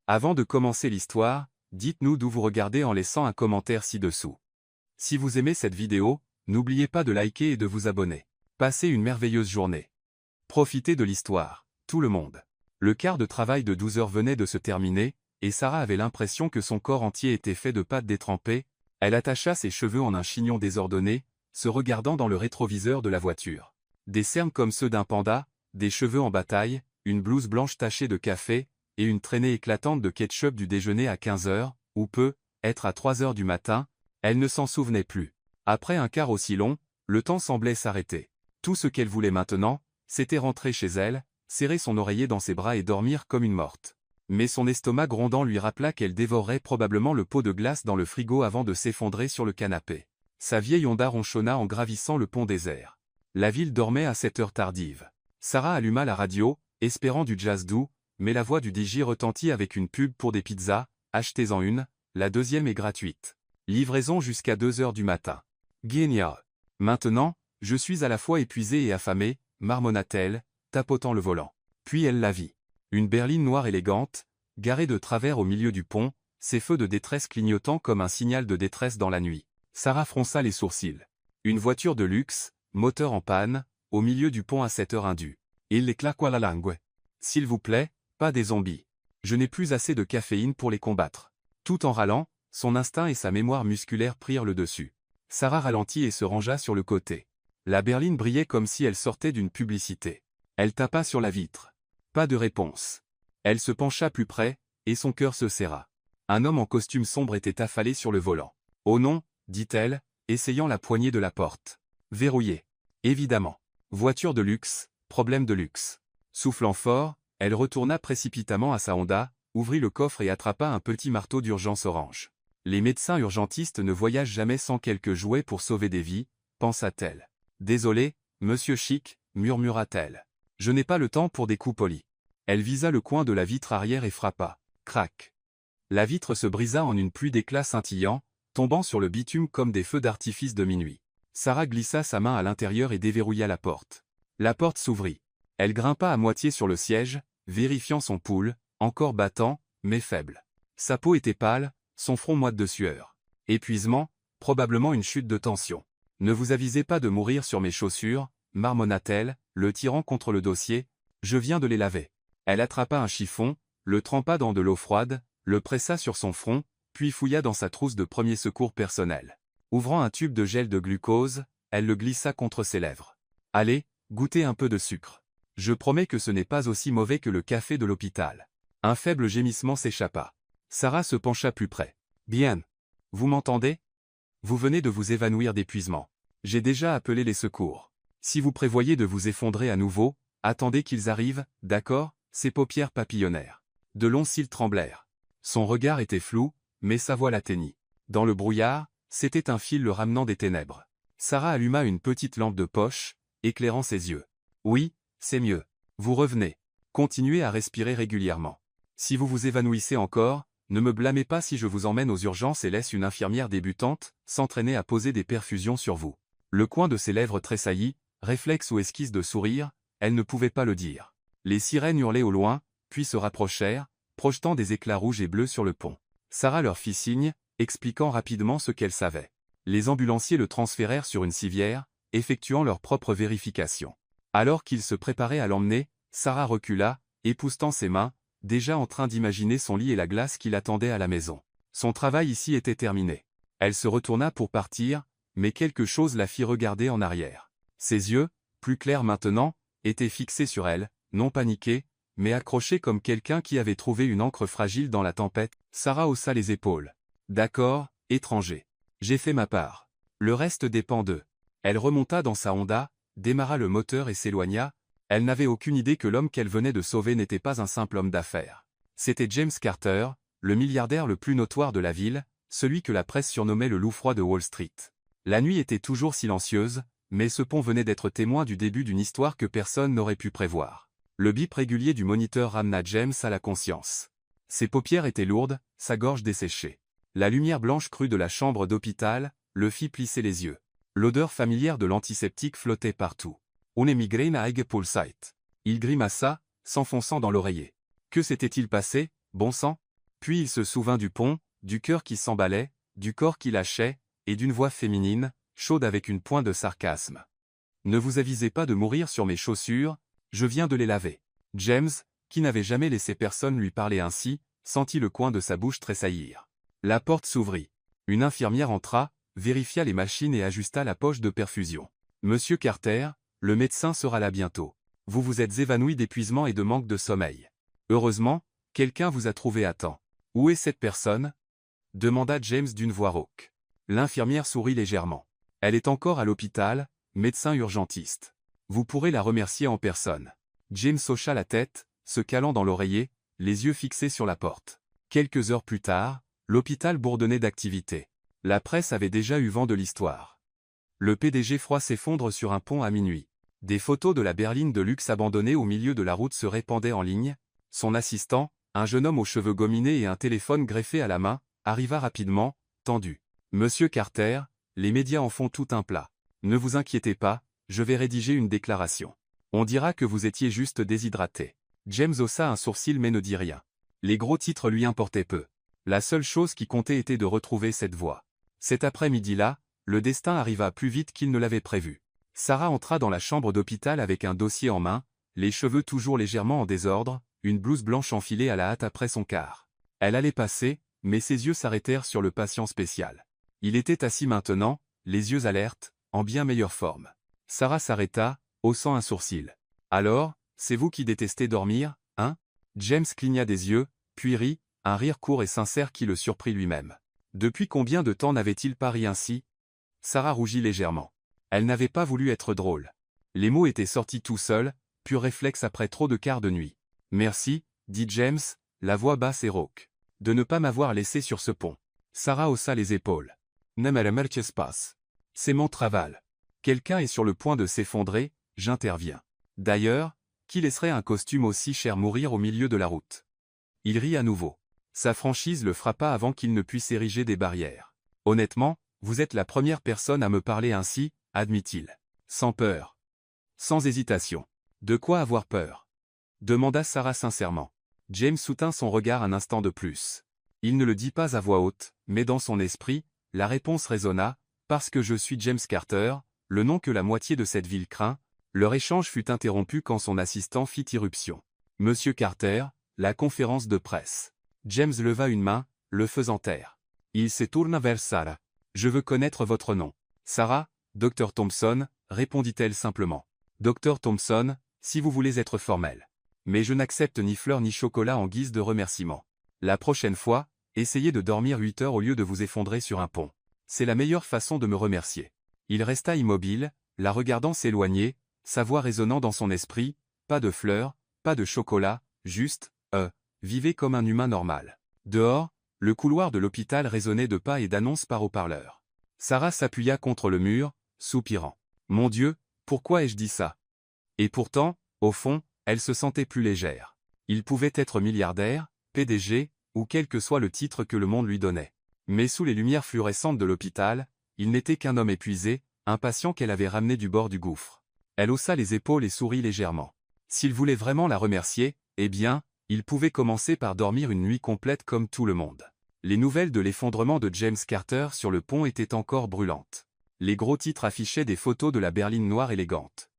Avant de commencer l'histoire, dites-nous d'où vous regardez en laissant un commentaire ci-dessous. Si vous aimez cette vidéo, n'oubliez pas de liker et de vous abonner. Passez une merveilleuse journée. Profitez de l'histoire, tout le monde. Le quart de travail de 12 heures venait de se terminer, et Sarah avait l'impression que son corps entier était fait de pâte détrempée. Elle attacha ses cheveux en un chignon désordonné, se regardant dans le rétroviseur de la voiture. Des cernes comme ceux d'un panda, des cheveux en bataille, une blouse blanche tachée de café, et une traînée éclatante de ketchup du déjeuner à 15 heures, ou peut être à 3 heures du matin, elle ne s'en souvenait plus. Après un quart aussi long, le temps semblait s'arrêter. Tout ce qu'elle voulait maintenant, c'était rentrer chez elle, serrer son oreiller dans ses bras et dormir comme une morte. Mais son estomac grondant lui rappela qu'elle dévorerait probablement le pot de glace dans le frigo avant de s'effondrer sur le canapé. Sa vieille Honda ronchonna en gravissant le pont désert. La ville dormait à cette heure tardive. Sarah alluma la radio, espérant du jazz doux, mais la voix du DJ retentit avec une pub pour des pizzas. Achetez-en une, la deuxième est gratuite. Livraison jusqu'à 2 heures du matin. Génial. Maintenant, je suis à la fois épuisée et affamée, marmonna-t-elle, tapotant le volant. Puis elle la vit. Une berline noire élégante, garée de travers au milieu du pont, ses feux de détresse clignotant comme un signal de détresse dans la nuit. Sarah fronça les sourcils. Une voiture de luxe, moteur en panne, au milieu du pont à cette heure indue. Il les claqua la langue. S'il vous plaît, pas des zombies. Je n'ai plus assez de caféine pour les combattre. Tout en râlant, son instinct et sa mémoire musculaire prirent le dessus. Sarah ralentit et se rangea sur le côté. La berline brillait comme si elle sortait d'une publicité. Elle tapa sur la vitre. Pas de réponse. Elle se pencha plus près, et son cœur se serra. Un homme en costume sombre était affalé sur le volant. « Oh non !» dit-elle, essayant la poignée de la porte. Verrouillée. Évidemment. Voiture de luxe, problème de luxe. Soufflant fort, elle retourna précipitamment à sa Honda, ouvrit le coffre et attrapa un petit marteau d'urgence orange. Les médecins urgentistes ne voyagent jamais sans quelques jouets pour sauver des vies, pensa-t-elle. Désolé, monsieur Chic, murmura-t-elle. Je n'ai pas le temps pour des coups polis. Elle visa le coin de la vitre arrière et frappa. Crac. La vitre se brisa en une pluie d'éclats scintillants, tombant sur le bitume comme des feux d'artifice de minuit. Sarah glissa sa main à l'intérieur et déverrouilla la porte. La porte s'ouvrit. Elle grimpa à moitié sur le siège, vérifiant son pouls, encore battant, mais faible. Sa peau était pâle, son front moite de sueur. Épuisement, probablement une chute de tension. Ne vous avisez pas de mourir sur mes chaussures, marmonna-t-elle, le tirant contre le dossier. Je viens de les laver. Elle attrapa un chiffon, le trempa dans de l'eau froide, le pressa sur son front, puis fouilla dans sa trousse de premier secours personnel. Ouvrant un tube de gel de glucose, elle le glissa contre ses lèvres. Allez, goûtez un peu de sucre. Je promets que ce n'est pas aussi mauvais que le café de l'hôpital. Un faible gémissement s'échappa. Sarah se pencha plus près. Bien. Vous m'entendez? Vous venez de vous évanouir d'épuisement. J'ai déjà appelé les secours. Si vous prévoyez de vous effondrer à nouveau, attendez qu'ils arrivent, d'accord? Ses paupières papillonnèrent. De longs cils tremblèrent. Son regard était flou, mais sa voix l'atteignit. Dans le brouillard, c'était un fil le ramenant des ténèbres. Sarah alluma une petite lampe de poche, éclairant ses yeux. Oui, c'est mieux. Vous revenez. Continuez à respirer régulièrement. Si vous vous évanouissez encore, ne me blâmez pas si je vous emmène aux urgences et laisse une infirmière débutante s'entraîner à poser des perfusions sur vous. Le coin de ses lèvres tressaillit, réflexe ou esquisse de sourire, elle ne pouvait pas le dire. Les sirènes hurlaient au loin, puis se rapprochèrent, projetant des éclats rouges et bleus sur le pont. Sarah leur fit signe, expliquant rapidement ce qu'elle savait. Les ambulanciers le transférèrent sur une civière, effectuant leur propre vérification. Alors qu'ils se préparaient à l'emmener, Sarah recula, époussetant ses mains, déjà en train d'imaginer son lit et la glace qui l'attendait à la maison. Son travail ici était terminé. Elle se retourna pour partir, mais quelque chose la fit regarder en arrière. Ses yeux, plus clairs maintenant, étaient fixés sur elle, non paniqués, mais accrochés comme quelqu'un qui avait trouvé une encre fragile dans la tempête. Sarah haussa les épaules. D'accord, étranger. J'ai fait ma part. Le reste dépend d'eux. Elle remonta dans sa Honda, démarra le moteur et s'éloigna. Elle n'avait aucune idée que l'homme qu'elle venait de sauver n'était pas un simple homme d'affaires. C'était James Carter, le milliardaire le plus notoire de la ville, celui que la presse surnommait le loup froid de Wall Street. La nuit était toujours silencieuse, mais ce pont venait d'être témoin du début d'une histoire que personne n'aurait pu prévoir. Le bip régulier du moniteur ramena James à la conscience. Ses paupières étaient lourdes, sa gorge desséchée. La lumière blanche crue de la chambre d'hôpital le fit plisser les yeux. L'odeur familière de l'antiseptique flottait partout. On est migraine à Pulsite. Il grimaça, s'enfonçant dans l'oreiller. Que s'était-il passé, bon sang? Puis il se souvint du pont, du cœur qui s'emballait, du corps qui lâchait, et d'une voix féminine, chaude avec une pointe de sarcasme. « Ne vous avisez pas de mourir sur mes chaussures, je viens de les laver. » James, qui n'avait jamais laissé personne lui parler ainsi, sentit le coin de sa bouche tressaillir. La porte s'ouvrit. Une infirmière entra, vérifia les machines et ajusta la poche de perfusion. « Monsieur Carter, le médecin sera là bientôt. Vous vous êtes évanoui d'épuisement et de manque de sommeil. Heureusement, quelqu'un vous a trouvé à temps. Où est cette personne ?» demanda James d'une voix rauque. L'infirmière sourit légèrement. « Elle est encore à l'hôpital, médecin urgentiste. Vous pourrez la remercier en personne. » James hocha la tête, se calant dans l'oreiller, les yeux fixés sur la porte. Quelques heures plus tard, l'hôpital bourdonnait d'activité. La presse avait déjà eu vent de l'histoire. Le PDG froid s'effondre sur un pont à minuit. Des photos de la berline de luxe abandonnée au milieu de la route se répandaient en ligne. Son assistant, un jeune homme aux cheveux gominés et un téléphone greffé à la main, arriva rapidement, tendu. « Monsieur Carter, les médias en font tout un plat. Ne vous inquiétez pas, je vais rédiger une déclaration. On dira que vous étiez juste déshydraté. » James haussa un sourcil mais ne dit rien. Les gros titres lui importaient peu. La seule chose qui comptait était de retrouver cette voix. Cet après-midi-là, le destin arriva plus vite qu'il ne l'avait prévu. Sarah entra dans la chambre d'hôpital avec un dossier en main, les cheveux toujours légèrement en désordre, une blouse blanche enfilée à la hâte après son quart. Elle allait passer, mais ses yeux s'arrêtèrent sur le patient spécial. Il était assis maintenant, les yeux alertes, en bien meilleure forme. Sarah s'arrêta, haussant un sourcil. « Alors, c'est vous qui détestez dormir, hein ?» James cligna des yeux, puis rit, un rire court et sincère qui le surprit lui-même. Depuis combien de temps n'avait-il pas ri ainsi? Sarah rougit légèrement. Elle n'avait pas voulu être drôle. Les mots étaient sortis tout seuls, pur réflexe après trop de quarts de nuit. « Merci, » dit James, la voix basse et rauque, « de ne pas m'avoir laissé sur ce pont. » Sarah haussa les épaules. « Ne me remerciez pas. C'est mon travail. Quelqu'un est sur le point de s'effondrer, j'interviens. D'ailleurs, qui laisserait un costume aussi cher mourir au milieu de la route ?» Il rit à nouveau. Sa franchise le frappa avant qu'il ne puisse ériger des barrières. « Honnêtement, vous êtes la première personne à me parler ainsi, » admit-il. Sans peur. Sans hésitation. « De quoi avoir peur ?» demanda Sarah sincèrement. James soutint son regard un instant de plus. Il ne le dit pas à voix haute, mais dans son esprit, la réponse résonna, « Parce que je suis James Carter, le nom que la moitié de cette ville craint. » Leur échange fut interrompu quand son assistant fit irruption. « Monsieur Carter, la conférence de presse. » James leva une main, le faisant taire. Il se tourna vers Sarah. « Je veux connaître votre nom. »« Sarah, Dr Thompson, » répondit-elle simplement. « Dr Thompson, si vous voulez être formel. Mais je n'accepte ni fleurs ni chocolat en guise de remerciement. La prochaine fois, essayez de dormir 8 heures au lieu de vous effondrer sur un pont. C'est la meilleure façon de me remercier. » Il resta immobile, la regardant s'éloigner, sa voix résonnant dans son esprit, « Pas de fleurs, pas de chocolat, juste, vivez comme un humain normal. » Dehors, le couloir de l'hôpital résonnait de pas et d'annonces par haut-parleur. Sarah s'appuya contre le mur, soupirant. « Mon Dieu, pourquoi ai-je dit ça ?» Et pourtant, au fond, elle se sentait plus légère. Il pouvait être milliardaire, PDG, ou quel que soit le titre que le monde lui donnait. Mais sous les lumières fluorescentes de l'hôpital, il n'était qu'un homme épuisé, impatient qu'elle avait ramené du bord du gouffre. Elle haussa les épaules et sourit légèrement. S'il voulait vraiment la remercier, eh bien, il pouvait commencer par dormir une nuit complète comme tout le monde. Les nouvelles de l'effondrement de James Carter sur le pont étaient encore brûlantes. Les gros titres affichaient des photos de la berline noire élégante.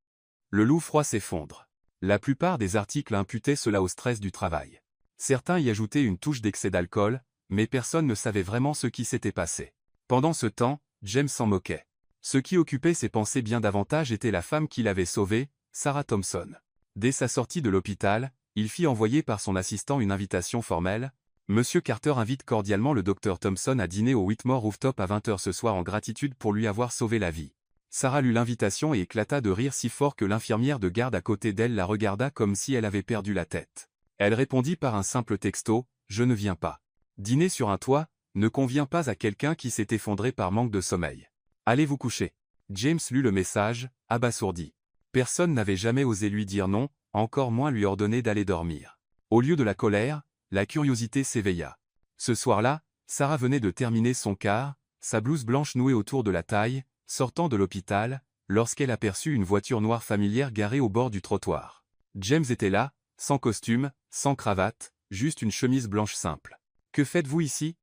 Le loup froid s'effondre. La plupart des articles imputaient cela au stress du travail. Certains y ajoutaient une touche d'excès d'alcool, mais personne ne savait vraiment ce qui s'était passé. Pendant ce temps, James s'en moquait. Ce qui occupait ses pensées bien davantage était la femme qui l'avait sauvé, Sarah Thompson. Dès sa sortie de l'hôpital, il fit envoyer par son assistant une invitation formelle. « Monsieur Carter invite cordialement le Dr Thompson à dîner au Whitmore Rooftop à 20 h ce soir en gratitude pour lui avoir sauvé la vie. » Sarah lut l'invitation et éclata de rire si fort que l'infirmière de garde à côté d'elle la regarda comme si elle avait perdu la tête. Elle répondit par un simple texto, « Je ne viens pas. Dîner sur un toit ne convient pas à quelqu'un qui s'est effondré par manque de sommeil. Allez vous coucher. » James lut le message, abasourdi. Personne n'avait jamais osé lui dire non, encore moins lui ordonner d'aller dormir. Au lieu de la colère, la curiosité s'éveilla. Ce soir-là, Sarah venait de terminer son quart, sa blouse blanche nouée autour de la taille, sortant de l'hôpital, lorsqu'elle aperçut une voiture noire familière garée au bord du trottoir. James était là, sans costume, sans cravate, juste une chemise blanche simple. « Que faites-vous ici?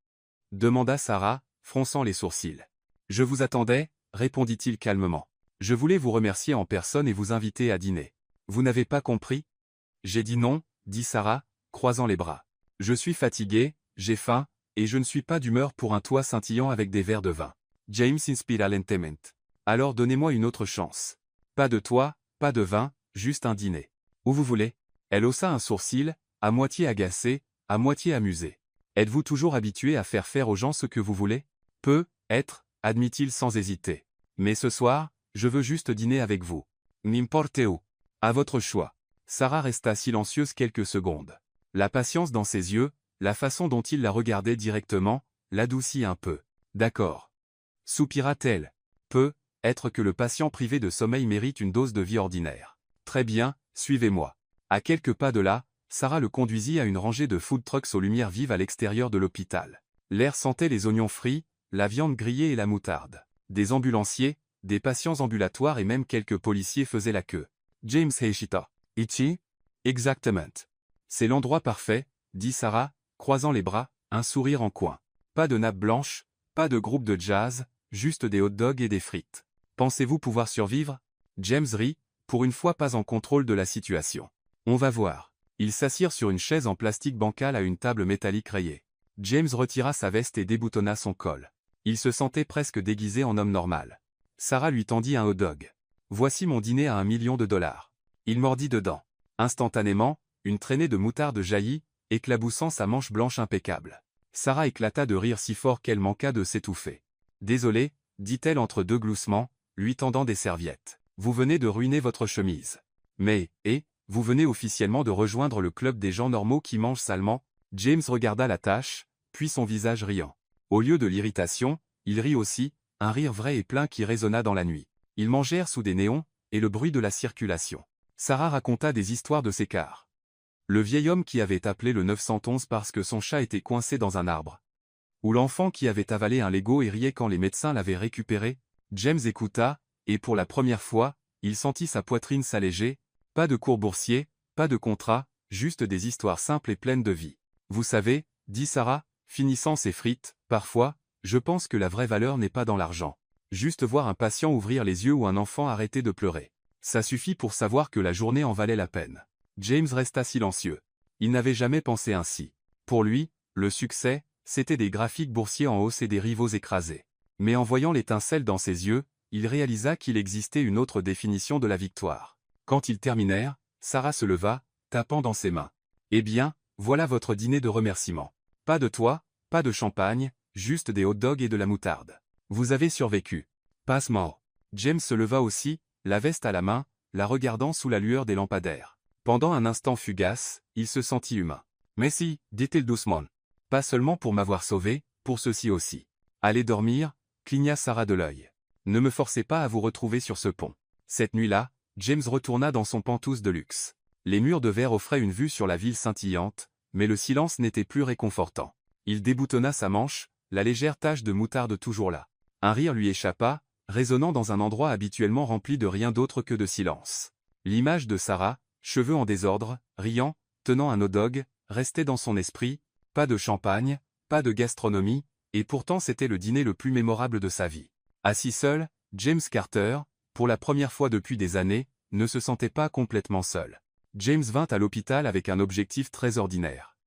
Demanda Sarah, fronçant les sourcils. Je vous attendais, répondit-il calmement. Je voulais vous remercier en personne et vous inviter à dîner. Vous n'avez pas compris? J'ai dit non, dit Sarah, croisant les bras. Je suis fatigué, j'ai faim, et je ne suis pas d'humeur pour un toit scintillant avec des verres de vin. James inspira lentement. Alors donnez-moi une autre chance. Pas de toit, pas de vin, juste un dîner. Où vous voulez? Elle haussa un sourcil, à moitié agacé, à moitié amusé. Êtes-vous toujours habitué à faire aux gens ce que vous voulez? Peut être, admit-il sans hésiter. Mais ce soir, je veux juste dîner avec vous. N'importe où. À votre choix. Sarah resta silencieuse quelques secondes. La patience dans ses yeux, la façon dont il la regardait directement, l'adoucit un peu. D'accord. Soupira-t-elle. Peut être que le patient privé de sommeil mérite une dose de vie ordinaire. Très bien, suivez-moi. À quelques pas de là, Sarah le conduisit à une rangée de food trucks aux lumières vives à l'extérieur de l'hôpital. L'air sentait les oignons frits, la viande grillée et la moutarde. Des ambulanciers, des patients ambulatoires et même quelques policiers faisaient la queue. James Heishita. Ichi? Exactement. C'est l'endroit parfait, dit Sarah, croisant les bras, un sourire en coin. Pas de nappe blanche, pas de groupe de jazz, juste des hot dogs et des frites. Pensez-vous pouvoir survivre? James rit, pour une fois pas en contrôle de la situation. On va voir. Ils s'assirent sur une chaise en plastique bancal à une table métallique rayée. James retira sa veste et déboutonna son col. Il se sentait presque déguisé en homme normal. Sarah lui tendit un hot dog. Voici mon dîner à $1 million. Il mordit dedans. Instantanément, une traînée de moutarde jaillit, éclaboussant sa manche blanche impeccable. Sarah éclata de rire si fort qu'elle manqua de s'étouffer. Désolé, dit-elle entre deux gloussements, lui tendant des serviettes. Vous venez de ruiner votre chemise. Mais, vous venez officiellement de rejoindre le club des gens normaux qui mangent salement. James regarda la tâche, puis son visage riant. Au lieu de l'irritation, il rit aussi, un rire vrai et plein qui résonna dans la nuit. Ils mangèrent sous des néons, et le bruit de la circulation. Sarah raconta des histoires de ses cars. Le vieil homme qui avait appelé le 911 parce que son chat était coincé dans un arbre. Ou l'enfant qui avait avalé un Lego et riait quand les médecins l'avaient récupéré. James écouta, et pour la première fois, il sentit sa poitrine s'alléger. Pas de cours boursiers, pas de contrat, juste des histoires simples et pleines de vie. Vous savez, dit Sarah, finissant ses frites, parfois, je pense que la vraie valeur n'est pas dans l'argent. Juste voir un patient ouvrir les yeux ou un enfant arrêter de pleurer. Ça suffit pour savoir que la journée en valait la peine. James resta silencieux. Il n'avait jamais pensé ainsi. Pour lui, le succès, c'était des graphiques boursiers en hausse et des rivaux écrasés. Mais en voyant l'étincelle dans ses yeux, il réalisa qu'il existait une autre définition de la victoire. Quand ils terminèrent, Sarah se leva, tapant dans ses mains. Eh bien, voilà votre dîner de remerciement. Pas de toit, pas de champagne, juste des hot dogs et de la moutarde. Vous avez survécu. Passe-mort. James se leva aussi, la veste à la main, la regardant sous la lueur des lampadaires. Pendant un instant fugace, il se sentit humain. Mais si, dit-il doucement. Pas seulement pour m'avoir sauvé, pour ceci aussi. Allez dormir, cligna Sarah de l'œil. Ne me forcez pas à vous retrouver sur ce pont. Cette nuit-là, James retourna dans son penthouse de luxe. Les murs de verre offraient une vue sur la ville scintillante, mais le silence n'était plus réconfortant. Il déboutonna sa manche, la légère tache de moutarde toujours là. Un rire lui échappa, résonnant dans un endroit habituellement rempli de rien d'autre que de silence. L'image de Sarah, cheveux en désordre, riant, tenant un hot dog, restait dans son esprit, pas de champagne, pas de gastronomie, et pourtant c'était le dîner le plus mémorable de sa vie. Assis seul, James Carter, pour la première fois depuis des années, ne se sentait pas complètement seul. James vint à l'hôpital avec un objectif très ordinaire.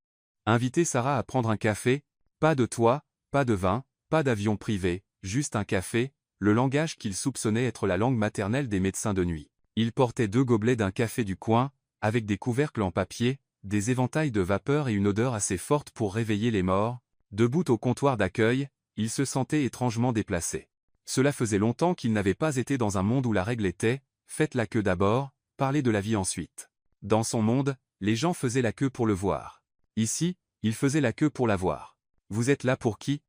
Inviter Sarah à prendre un café, pas de toit, pas de vin, pas d'avion privé, juste un café, le langage qu'il soupçonnait être la langue maternelle des médecins de nuit. Il portait 2 gobelets d'un café du coin, avec des couvercles en papier, des éventails de vapeur et une odeur assez forte pour réveiller les morts. Debout au comptoir d'accueil, il se sentait étrangement déplacé. Cela faisait longtemps qu'il n'avait pas été dans un monde où la règle était « faites la queue d'abord, parlez de la vie ensuite ». Dans son monde, les gens faisaient la queue pour le voir. Ici, il faisait la queue pour la voir. « Vous êtes là pour qui »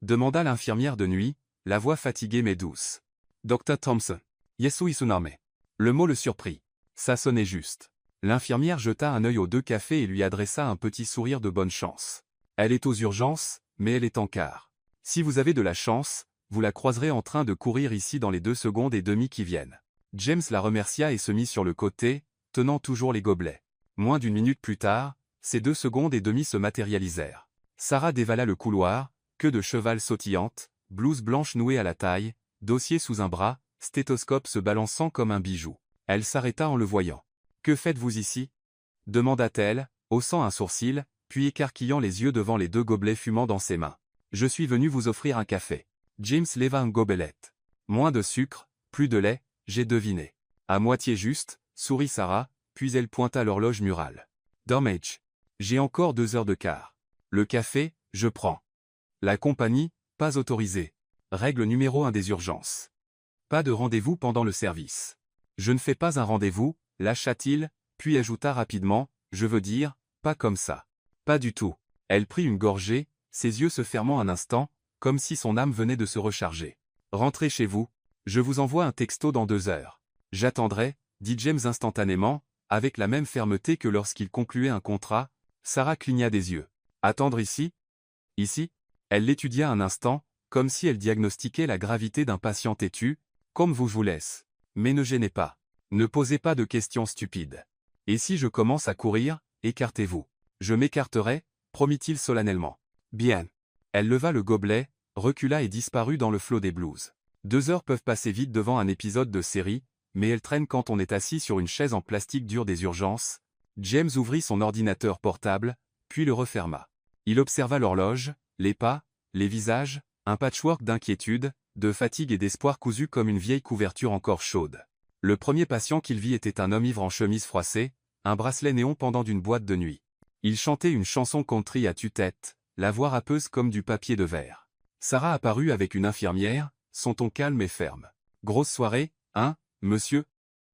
demanda l'infirmière de nuit, la voix fatiguée mais douce. « Dr. Thompson. Yesu Isuname. » Le mot le surprit. Ça sonnait juste. L'infirmière jeta un œil aux 2 cafés et lui adressa un petit sourire de bonne chance. « Elle est aux urgences, mais elle est en quart. Si vous avez de la chance, vous la croiserez en train de courir ici dans les 2 secondes et demie qui viennent. » James la remercia et se mit sur le côté, tenant toujours les gobelets. Moins d'1 minute plus tard, ces 2 secondes et demie se matérialisèrent. Sarah dévala le couloir, queue de cheval sautillante, blouse blanche nouée à la taille, dossier sous un bras, stéthoscope se balançant comme un bijou. Elle s'arrêta en le voyant. « Que faites-vous ici » demanda-t-elle, haussant un sourcil, puis écarquillant les yeux devant les 2 gobelets fumants dans ses mains. « Je suis venu vous offrir un café. » James leva un gobelet. « Moins de sucre, plus de lait, j'ai deviné. » À moitié juste, sourit Sarah, puis elle pointa l'horloge murale. « Dommage. J'ai encore 2 heures de quart. Le café, je prends. La compagnie, pas autorisée. Règle numéro 1 des urgences. Pas de rendez-vous pendant le service. » « Je ne fais pas un rendez-vous, lâcha-t-il, puis ajouta rapidement, je veux dire, pas comme ça. » « Pas du tout. » Elle prit une gorgée, ses yeux se fermant un instant, comme si son âme venait de se recharger. « Rentrez chez vous. Je vous envoie un texto dans 2 heures. »« J'attendrai, » dit James instantanément, avec la même fermeté que lorsqu'il concluait un contrat. Sarah cligna des yeux. « Attendre ici ?»« Ici ?» Elle l'étudia un instant, comme si elle diagnostiquait la gravité d'un patient têtu. « Comme vous laisse. Mais ne gênez pas. Ne posez pas de questions stupides. Et si je commence à courir, écartez-vous. » « Je m'écarterai, » promit-il solennellement. « Bien. » Elle leva le gobelet, recula et disparut dans le flot des blues. 2 heures peuvent passer vite devant un épisode de série, mais elles traînent quand on est assis sur une chaise en plastique dur des urgences. James ouvrit son ordinateur portable, puis le referma. Il observa l'horloge, les pas, les visages, un patchwork d'inquiétude, de fatigue et d'espoir cousu comme une vieille couverture encore chaude. Le premier patient qu'il vit était un homme ivre en chemise froissée, un bracelet néon pendant d'une boîte de nuit. Il chantait une chanson country à tue-tête, la voix râpeuse comme du papier de verre. Sarah apparut avec une infirmière, son ton calme et ferme. « Grosse soirée, hein, monsieur ?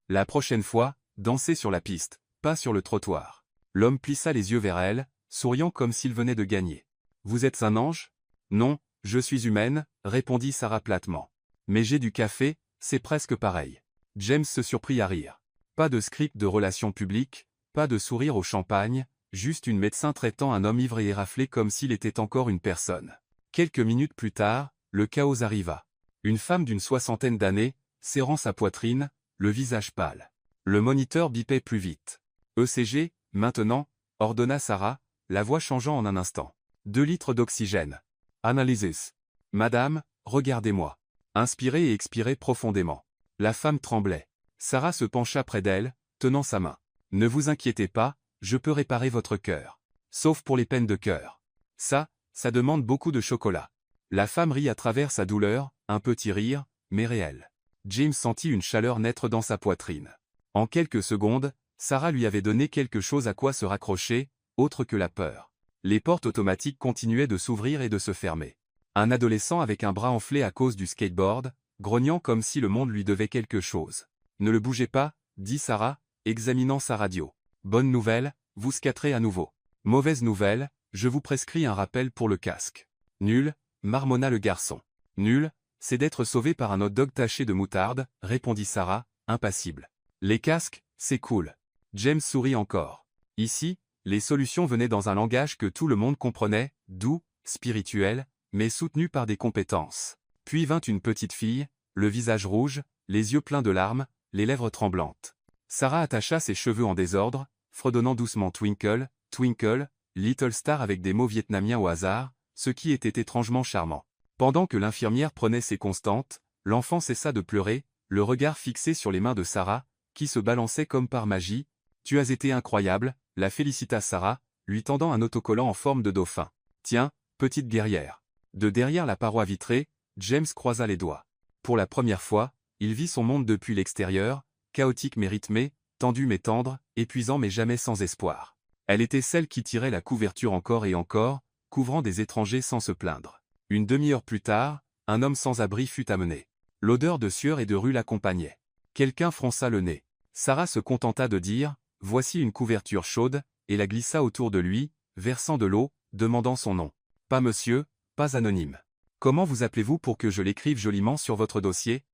La prochaine fois, dansez sur la piste, pas sur le trottoir. » L'homme plissa les yeux vers elle, souriant comme s'il venait de gagner. « Vous êtes un ange ? » ?»« Non, je suis humaine, » répondit Sarah platement. « Mais j'ai du café, c'est presque pareil. » James se surprit à rire. Pas de script de relations publiques, pas de sourire au champagne, juste une médecin traitant un homme ivre et éraflé comme s'il était encore une personne. Quelques minutes plus tard, le chaos arriva. Une femme d'une 60aine d'années, serrant sa poitrine, le visage pâle. Le moniteur bipait plus vite. « ECG, maintenant » ordonna Sarah, la voix changeant en un instant. 2 litres d'oxygène. « Analysis. »« Madame, regardez-moi. » Inspirez et expirez profondément. La femme tremblait. Sarah se pencha près d'elle, tenant sa main. « Ne vous inquiétez pas, je peux réparer votre cœur. Sauf pour les peines de cœur. Ça demande beaucoup de chocolat. » La femme rit à travers sa douleur, un petit rire, mais réel. James sentit une chaleur naître dans sa poitrine. En quelques secondes, Sarah lui avait donné quelque chose à quoi se raccrocher, autre que la peur. Les portes automatiques continuaient de s'ouvrir et de se fermer. Un adolescent avec un bras enflé à cause du skateboard, grognant comme si le monde lui devait quelque chose. « Ne le bougez pas, » dit Sarah, examinant sa radio. « Bonne nouvelle, vous skaterez à nouveau. Mauvaise nouvelle, je vous prescris un rappel pour le casque. » « Nul, » marmonna le garçon. « Nul, c'est d'être sauvé par un hot-dog taché de moutarde, » répondit Sarah, impassible. « Les casques, c'est cool. » James sourit encore. Ici, les solutions venaient dans un langage que tout le monde comprenait, doux, spirituel, mais soutenu par des compétences. Puis vint une petite fille, le visage rouge, les yeux pleins de larmes, les lèvres tremblantes. Sarah attacha ses cheveux en désordre, fredonnant doucement Twinkle, Twinkle, Little Star avec des mots vietnamiens au hasard, ce qui était étrangement charmant. Pendant que l'infirmière prenait ses constantes, l'enfant cessa de pleurer, le regard fixé sur les mains de Sarah, qui se balançaient comme par magie. « Tu as été incroyable », la félicita Sarah, lui tendant un autocollant en forme de dauphin. « Tiens, petite guerrière. » De derrière la paroi vitrée, James croisa les doigts. Pour la première fois, il vit son monde depuis l'extérieur, chaotique mais rythmé, tendu mais tendre, épuisant mais jamais sans espoir. Elle était celle qui tirait la couverture encore et encore, couvrant des étrangers sans se plaindre. Une demi-heure plus tard, un homme sans abri fut amené. L'odeur de sueur et de rue l'accompagnait. Quelqu'un fronça le nez. Sarah se contenta de dire « Voici une couverture chaude » et la glissa autour de lui, versant de l'eau, demandant son nom. « Pas monsieur, pas anonyme. Comment vous appelez-vous pour que je l'écrive joliment sur votre dossier ?»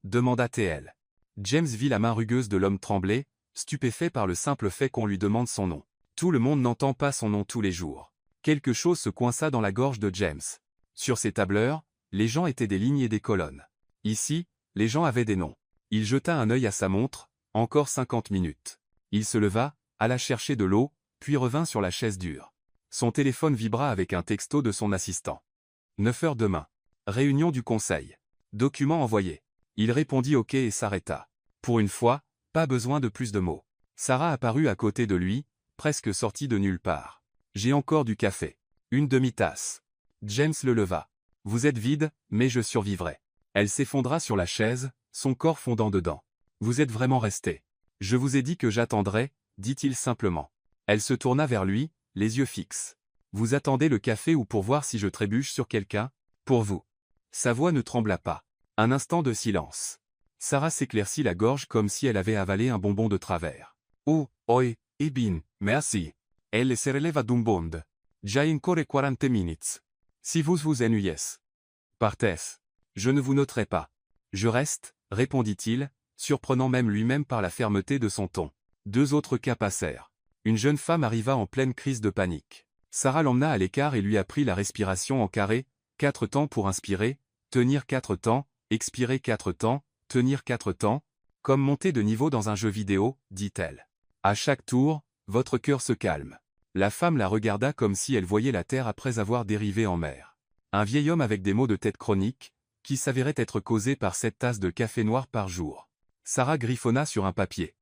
demanda-t-elle. James vit la main rugueuse de l'homme trembler, stupéfait par le simple fait qu'on lui demande son nom. Tout le monde n'entend pas son nom tous les jours. Quelque chose se coinça dans la gorge de James. Sur ces tableurs, les gens étaient des lignes et des colonnes. Ici, les gens avaient des noms. Il jeta un œil à sa montre, encore 50 minutes. Il se leva, alla chercher de l'eau, puis revint sur la chaise dure. Son téléphone vibra avec un texto de son assistant. 9 heures demain. Réunion du conseil. Document envoyé. Il répondit OK et s'arrêta. Pour une fois, pas besoin de plus de mots. Sarah apparut à côté de lui, presque sortie de nulle part. J'ai encore du café. Une demi-tasse. James le leva. Vous êtes vide, mais je survivrai. Elle s'effondra sur la chaise, son corps fondant dedans. Vous êtes vraiment resté. Je vous ai dit que j'attendrais, dit-il simplement. Elle se tourna vers lui, les yeux fixes. Vous attendez le café ou pour voir si je trébuche sur quelqu'un? Pour vous. Sa voix ne trembla pas. Un instant de silence. Sarah s'éclaircit la gorge comme si elle avait avalé un bonbon de travers. Oh, oi, eh bien, merci. Elle se releva d'un bond. J'ai encore 40 minutes. Si vous vous ennuyez. Partez. Je ne vous noterai pas. Je reste, répondit-il, surprenant même lui-même par la fermeté de son ton. 2 autres cas passèrent. Une jeune femme arriva en pleine crise de panique. Sarah l'emmena à l'écart et lui apprit la respiration en carré, 4 temps pour inspirer, tenir 4 temps, expirer 4 temps, tenir 4 temps, comme monter de niveau dans un jeu vidéo, dit-elle. À chaque tour, votre cœur se calme. La femme la regarda comme si elle voyait la terre après avoir dérivé en mer. Un vieil homme avec des maux de tête chroniques, qui s'avéraient être causés par 7 tasses de café noir par jour. Sarah griffonna sur un papier.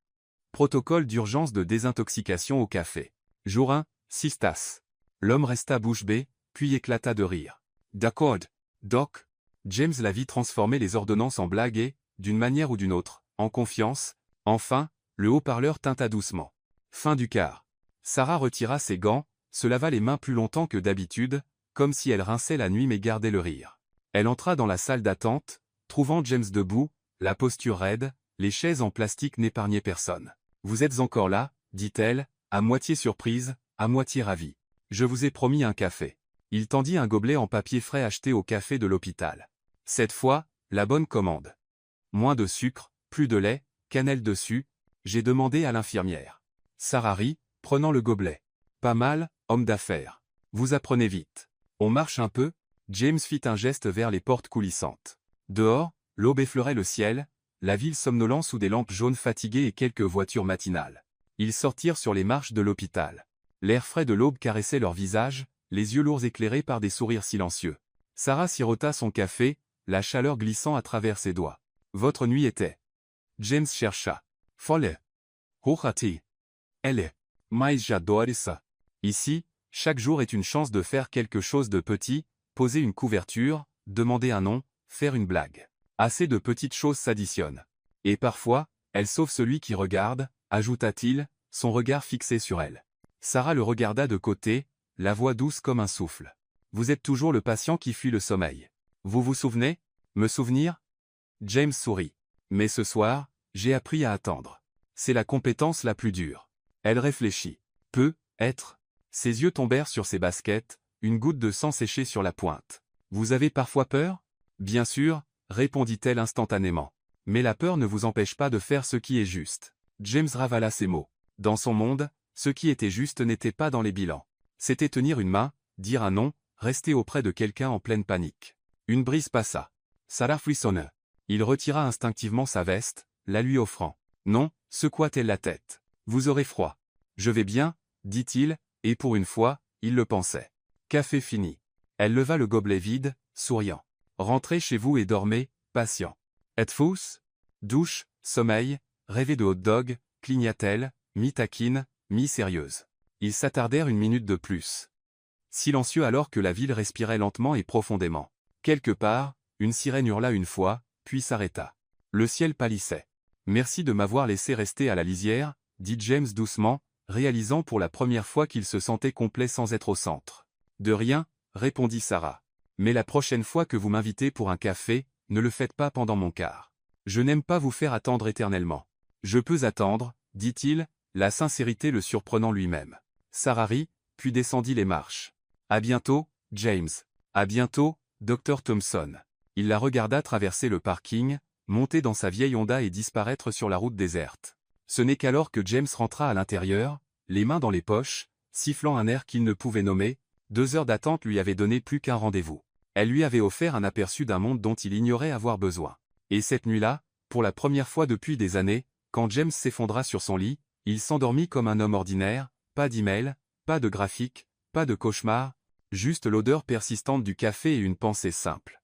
Protocole d'urgence de désintoxication au café. Jour 1, 6 tasses. L'homme resta bouche bée, puis éclata de rire. D'accord, doc. James la vit transformer les ordonnances en blagues et, d'une manière ou d'une autre, en confiance. Enfin, le haut-parleur tinta doucement. Fin du quart. Sarah retira ses gants, se lava les mains plus longtemps que d'habitude, comme si elle rinçait la nuit mais gardait le rire. Elle entra dans la salle d'attente, trouvant James debout, la posture raide, les chaises en plastique n'épargnaient personne. Vous êtes encore là, dit-elle, à moitié surprise, à moitié ravie. Je vous ai promis un café. Il tendit un gobelet en papier frais acheté au café de l'hôpital. Cette fois, la bonne commande. Moins de sucre, plus de lait, cannelle dessus, j'ai demandé à l'infirmière. Sarah rit, prenant le gobelet. Pas mal, homme d'affaires. Vous apprenez vite. On marche un peu? James fit un geste vers les portes coulissantes. Dehors, l'aube effleurait le ciel, la ville somnolente sous des lampes jaunes fatiguées et quelques voitures matinales. Ils sortirent sur les marches de l'hôpital. L'air frais de l'aube caressait leurs visages, les yeux lourds éclairés par des sourires silencieux. Sarah sirota son café, la chaleur glissant à travers ses doigts. Votre nuit était. James chercha. Folle. Hochati. Elle est. Mais j'adore ça. Ici, chaque jour est une chance de faire quelque chose de petit, poser une couverture, demander un nom, faire une blague. Assez de petites choses s'additionnent. Et parfois, elle sauve celui qui regarde, ajouta-t-il, son regard fixé sur elle. Sarah le regarda de côté, la voix douce comme un souffle. Vous êtes toujours le patient qui fuit le sommeil. Vous vous souvenez? Me souvenir? James sourit. Mais ce soir, j'ai appris à attendre. C'est la compétence la plus dure. Elle réfléchit. Être. Ses yeux tombèrent sur ses baskets, une goutte de sang séchée sur la pointe. Vous avez parfois peur? Bien sûr, répondit-elle instantanément. Mais la peur ne vous empêche pas de faire ce qui est juste. James ravala ses mots. Dans son monde, ce qui était juste n'était pas dans les bilans. C'était tenir une main, dire un nom, rester auprès de quelqu'un en pleine panique. Une brise passa. Sarah frissonna. Il retira instinctivement sa veste, la lui offrant. Non, secoua-t-elle la tête. Vous aurez froid. Je vais bien, dit-il, et pour une fois, il le pensait. Café fini. Elle leva le gobelet vide, souriant. Rentrez chez vous et dormez, patient. Êtes-vous? Douche, sommeil, rêver de hot-dog, cligna-t-elle, mi-taquine, mi-sérieuse. Ils s'attardèrent une minute de plus. Silencieux alors que la ville respirait lentement et profondément. Quelque part, une sirène hurla une fois, puis s'arrêta. Le ciel pâlissait. Merci de m'avoir laissé rester à la lisière, dit James doucement, réalisant pour la première fois qu'il se sentait complet sans être au centre. De rien, répondit Sarah. Mais la prochaine fois que vous m'invitez pour un café, ne le faites pas pendant mon quart. Je n'aime pas vous faire attendre éternellement. Je peux attendre, dit-il, la sincérité le surprenant lui-même. Sarah rit, puis descendit les marches. À bientôt, James. À bientôt, Dr. Thompson. Il la regarda traverser le parking, monter dans sa vieille Honda et disparaître sur la route déserte. Ce n'est qu'alors que James rentra à l'intérieur, les mains dans les poches, sifflant un air qu'il ne pouvait nommer. 2 heures d'attente lui avaient donné plus qu'un rendez-vous. Elle lui avait offert un aperçu d'un monde dont il ignorait avoir besoin. Et cette nuit-là, pour la première fois depuis des années, quand James s'effondra sur son lit, il s'endormit comme un homme ordinaire, pas d'email, pas de graphique, pas de cauchemar, juste l'odeur persistante du café et une pensée simple.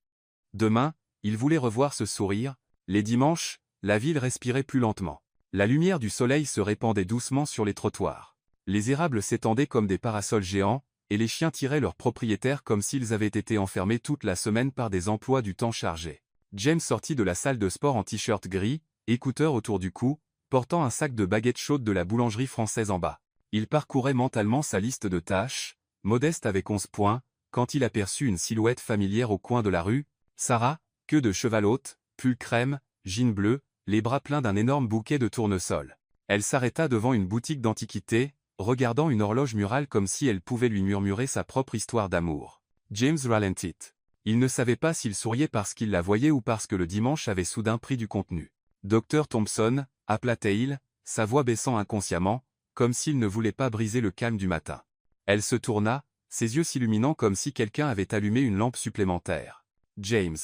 Demain, il voulait revoir ce sourire. Les dimanches, la ville respirait plus lentement. La lumière du soleil se répandait doucement sur les trottoirs. Les érables s'étendaient comme des parasols géants, et les chiens tiraient leurs propriétaires comme s'ils avaient été enfermés toute la semaine par des emplois du temps chargés. James sortit de la salle de sport en t-shirt gris, écouteurs autour du cou, portant un sac de baguettes chaudes de la boulangerie française en bas. Il parcourait mentalement sa liste de tâches, modeste avec 11 points, quand il aperçut une silhouette familière au coin de la rue. Sarah, queue de cheval haute, pull crème, jean bleu, les bras pleins d'un énorme bouquet de tournesol. Elle s'arrêta devant une boutique d'antiquités, regardant une horloge murale comme si elle pouvait lui murmurer sa propre histoire d'amour. James ralentit. Il ne savait pas s'il souriait parce qu'il la voyait ou parce que le dimanche avait soudain pris du contenu. Dr Thompson, appela-t-il, sa voix baissant inconsciemment, comme s'il ne voulait pas briser le calme du matin. Elle se tourna, ses yeux s'illuminant comme si quelqu'un avait allumé une lampe supplémentaire. James.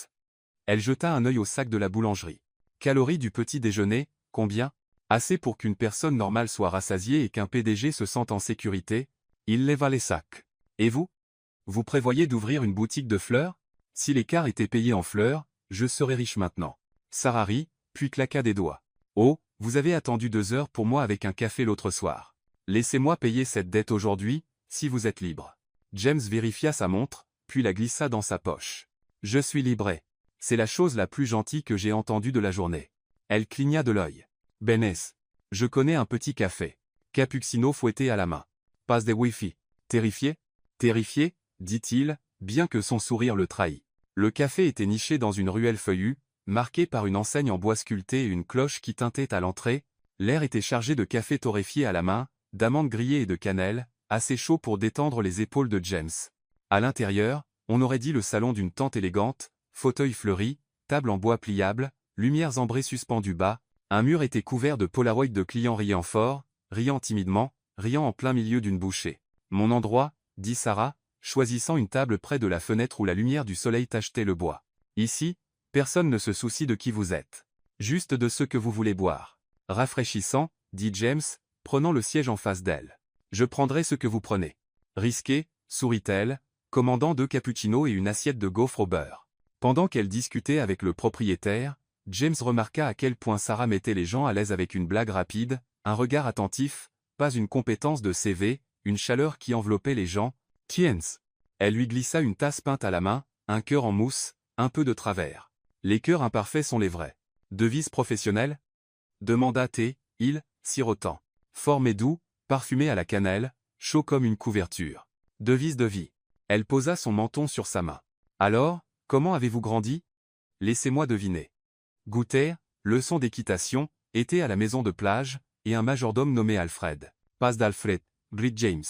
Elle jeta un œil au sac de la boulangerie. Calories du petit déjeuner, combien? Assez pour qu'une personne normale soit rassasiée et qu'un PDG se sente en sécurité. Il leva les sacs. Et vous? Vous prévoyez d'ouvrir une boutique de fleurs? Si l'écart était payé en fleurs, je serais riche maintenant. Sarah rit, puis claqua des doigts. Oh, vous avez attendu 2 heures pour moi avec un café l'autre soir. Laissez-moi payer cette dette aujourd'hui, si vous êtes libre. James vérifia sa montre, puis la glissa dans sa poche. Je suis libre. C'est la chose la plus gentille que j'ai entendue de la journée. Elle cligna de l'œil. Benès. Je connais un petit café. Cappuccino fouetté à la main. Passe des Wi-Fi. Terrifié? Terrifié, dit-il, bien que son sourire le trahît. Le café était niché dans une ruelle feuillue, marquée par une enseigne en bois sculpté et une cloche qui tintait à l'entrée. L'air était chargé de café torréfié à la main, d'amandes grillées et de cannelle, assez chaud pour détendre les épaules de James. À l'intérieur, on aurait dit le salon d'une tante élégante, fauteuil fleuri, table en bois pliable, lumières ambrées suspendues bas, un mur était couvert de polaroids de clients riant fort, riant timidement, riant en plein milieu d'une bouchée. Mon endroit, dit Sarah, choisissant une table près de la fenêtre où la lumière du soleil tachetait le bois. Ici, personne ne se soucie de qui vous êtes. Juste de ce que vous voulez boire. Rafraîchissant, dit James, prenant le siège en face d'elle. Je prendrai ce que vous prenez. Risqué, sourit-elle, commandant 2 cappuccinos et une assiette de gaufres au beurre. Pendant qu'elle discutait avec le propriétaire, James remarqua à quel point Sarah mettait les gens à l'aise avec une blague rapide, un regard attentif, pas une compétence de CV, une chaleur qui enveloppait les gens. Tiens. Elle lui glissa une tasse peinte à la main, un cœur en mousse, un peu de travers. Les cœurs imparfaits sont les vrais. Devise professionnelle? Demanda il, sirotant. Fort mais doux, parfumé à la cannelle, chaud comme une couverture. Devise de vie. Elle posa son menton sur sa main. Alors, comment avez-vous grandi? Laissez-moi deviner. Goûter, leçon d'équitation, été à la maison de plage, et un majordome nommé Alfred. Passe d'Alfred, Brit James.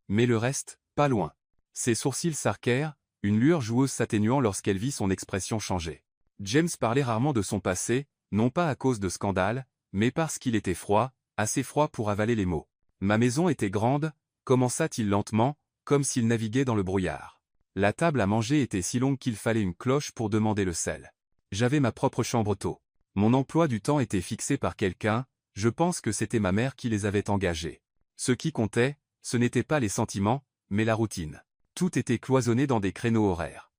Mais le reste, pas loin. Ses sourcils s'arquèrent, une lueur joueuse s'atténuant lorsqu'elle vit son expression changer. James parlait rarement de son passé, non pas à cause de scandales, mais parce qu'il était froid, assez froid pour avaler les mots. Ma maison était grande, commença-t-il lentement, comme s'il naviguait dans le brouillard. La table à manger était si longue qu'il fallait une cloche pour demander le sel. J'avais ma propre chambre tôt. Mon emploi du temps était fixé par quelqu'un, je pense que c'était ma mère qui les avait engagés. Ce qui comptait, ce n'était pas les sentiments, mais la routine. Tout était cloisonné dans des créneaux horaires.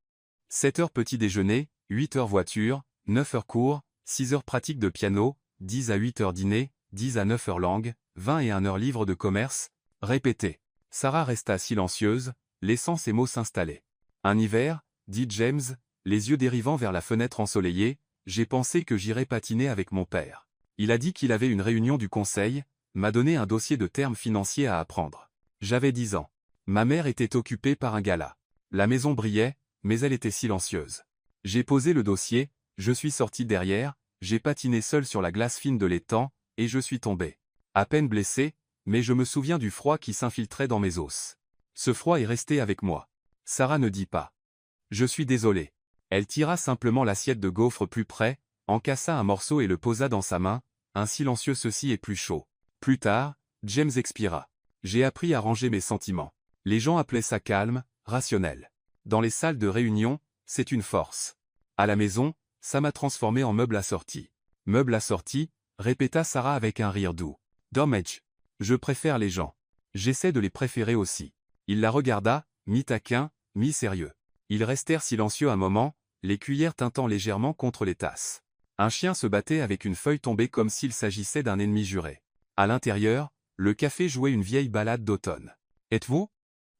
7 heures petit déjeuner, 8 heures voiture, 9 heures cours, 6 heures pratique de piano, 10 à 8 heures dîner, 10 à 9 heures langue, 20 et 1 heure livre de commerce, répété. Sarah resta silencieuse, laissant ses mots s'installer. Un hiver, dit James, les yeux dérivant vers la fenêtre ensoleillée, j'ai pensé que j'irais patiner avec mon père. Il a dit qu'il avait une réunion du conseil, m'a donné un dossier de termes financiers à apprendre. J'avais 10 ans. Ma mère était occupée par un gala. La maison brillait, mais elle était silencieuse. J'ai posé le dossier, je suis sorti derrière, j'ai patiné seul sur la glace fine de l'étang, et je suis tombé. À peine blessé, mais je me souviens du froid qui s'infiltrait dans mes os. Ce froid est resté avec moi. Sarah ne dit pas. Je suis désolé. Elle tira simplement l'assiette de gaufres plus près, en cassa un morceau et le posa dans sa main, un silencieux ceci est plus chaud. Plus tard, James expira. J'ai appris à ranger mes sentiments. Les gens appelaient ça calme, rationnel. Dans les salles de réunion, c'est une force. À la maison, ça m'a transformé en meuble assorti. Meuble assorti, répéta Sarah avec un rire doux. Dommage. Je préfère les gens. J'essaie de les préférer aussi. Il la regarda, mi-taquin, mi-sérieux. Ils restèrent silencieux un moment, les cuillères tintant légèrement contre les tasses. Un chien se battait avec une feuille tombée comme s'il s'agissait d'un ennemi juré. À l'intérieur, le café jouait une vieille ballade d'automne. « Êtes-vous »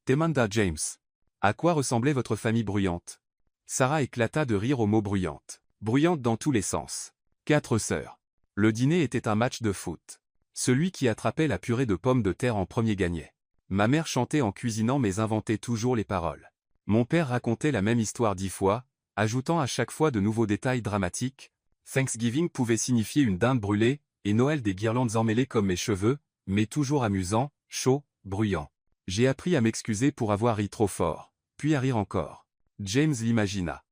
demanda James. « À quoi ressemblait votre famille bruyante » Sarah éclata de rire au mot bruyante. Bruyante dans tous les sens. 4 sœurs. Le dîner était un match de foot. Celui qui attrapait la purée de pommes de terre en premier gagnait. Ma mère chantait en cuisinant mais inventait toujours les paroles. Mon père racontait la même histoire 10 fois, ajoutant à chaque fois de nouveaux détails dramatiques. Thanksgiving pouvait signifier une dinde brûlée, et Noël des guirlandes emmêlées comme mes cheveux, mais toujours amusant, chaud, bruyant. J'ai appris à m'excuser pour avoir ri trop fort, puis à rire encore. James l'imagina.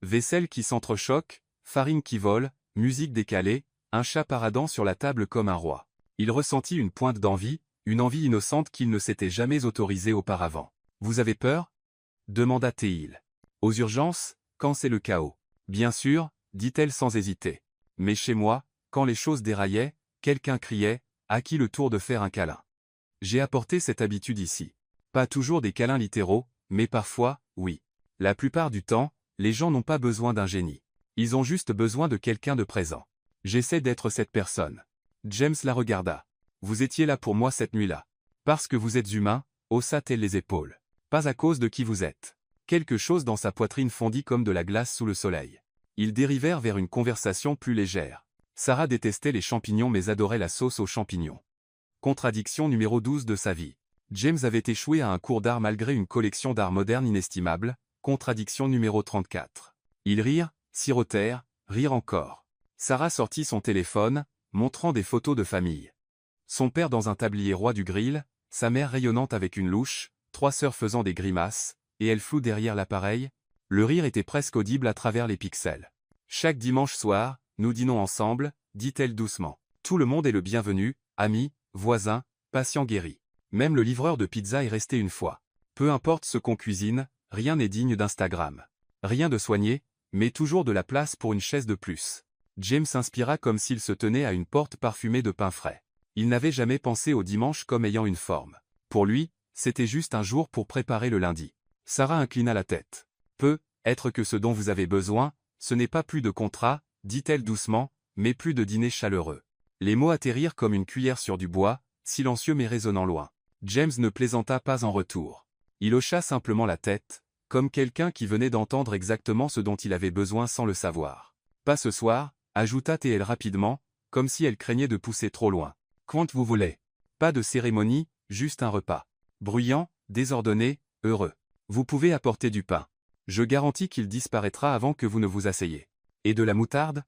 Vaisselle qui s'entrechoque, farine qui vole, musique décalée, un chat paradant sur la table comme un roi. Il ressentit une pointe d'envie, une envie innocente qu'il ne s'était jamais autorisée auparavant. « Vous avez peur » demanda-t-il. « Aux urgences, quand c'est le chaos. »« Bien sûr » dit-elle sans hésiter. « Mais chez moi, quand les choses déraillaient, quelqu'un criait, à qui le tour de faire un câlin. J'ai apporté cette habitude ici. Pas toujours des câlins littéraux, mais parfois, oui. La plupart du temps, les gens n'ont pas besoin d'un génie. Ils ont juste besoin de quelqu'un de présent. J'essaie d'être cette personne. » James la regarda. « Vous étiez là pour moi cette nuit-là. Parce que vous êtes humain, haussa-t-elle les épaules. Pas à cause de qui vous êtes. » Quelque chose dans sa poitrine fondit comme de la glace sous le soleil. Ils dérivèrent vers une conversation plus légère. Sarah détestait les champignons mais adorait la sauce aux champignons. Contradiction numéro 12 de sa vie. James avait échoué à un cours d'art malgré une collection d'art moderne inestimable. Contradiction numéro 34. Ils rirent, sirotèrent, rirent encore. Sarah sortit son téléphone, montrant des photos de famille. Son père dans un tablier roi du grill, sa mère rayonnante avec une louche, 3 sœurs faisant des grimaces, et elle floue derrière l'appareil. Le rire était presque audible à travers les pixels. « Chaque dimanche soir, nous dînons ensemble, dit-elle doucement. Tout le monde est le bienvenu, amis, voisins, patients guéris. Même le livreur de pizza est resté une fois. Peu importe ce qu'on cuisine, rien n'est digne d'Instagram. Rien de soigné, mais toujours de la place pour une chaise de plus. » James s'inspira comme s'il se tenait à une porte parfumée de pain frais. Il n'avait jamais pensé au dimanche comme ayant une forme. Pour lui, c'était juste un jour pour préparer le lundi. Sarah inclina la tête. « Peut être que ce dont vous avez besoin, ce n'est pas plus de contrat, dit-elle doucement, mais plus de dîner chaleureux. » Les mots atterrirent comme une cuillère sur du bois, silencieux mais résonnant loin. James ne plaisanta pas en retour. Il hocha simplement la tête, comme quelqu'un qui venait d'entendre exactement ce dont il avait besoin sans le savoir. « Pas ce soir » ajouta-t-elle rapidement, comme si elle craignait de pousser trop loin. « Quand vous voulez. Pas de cérémonie, juste un repas. Bruyant, désordonné, heureux. Vous pouvez apporter du pain. Je garantis qu'il disparaîtra avant que vous ne vous asseyez. »« Et de la moutarde »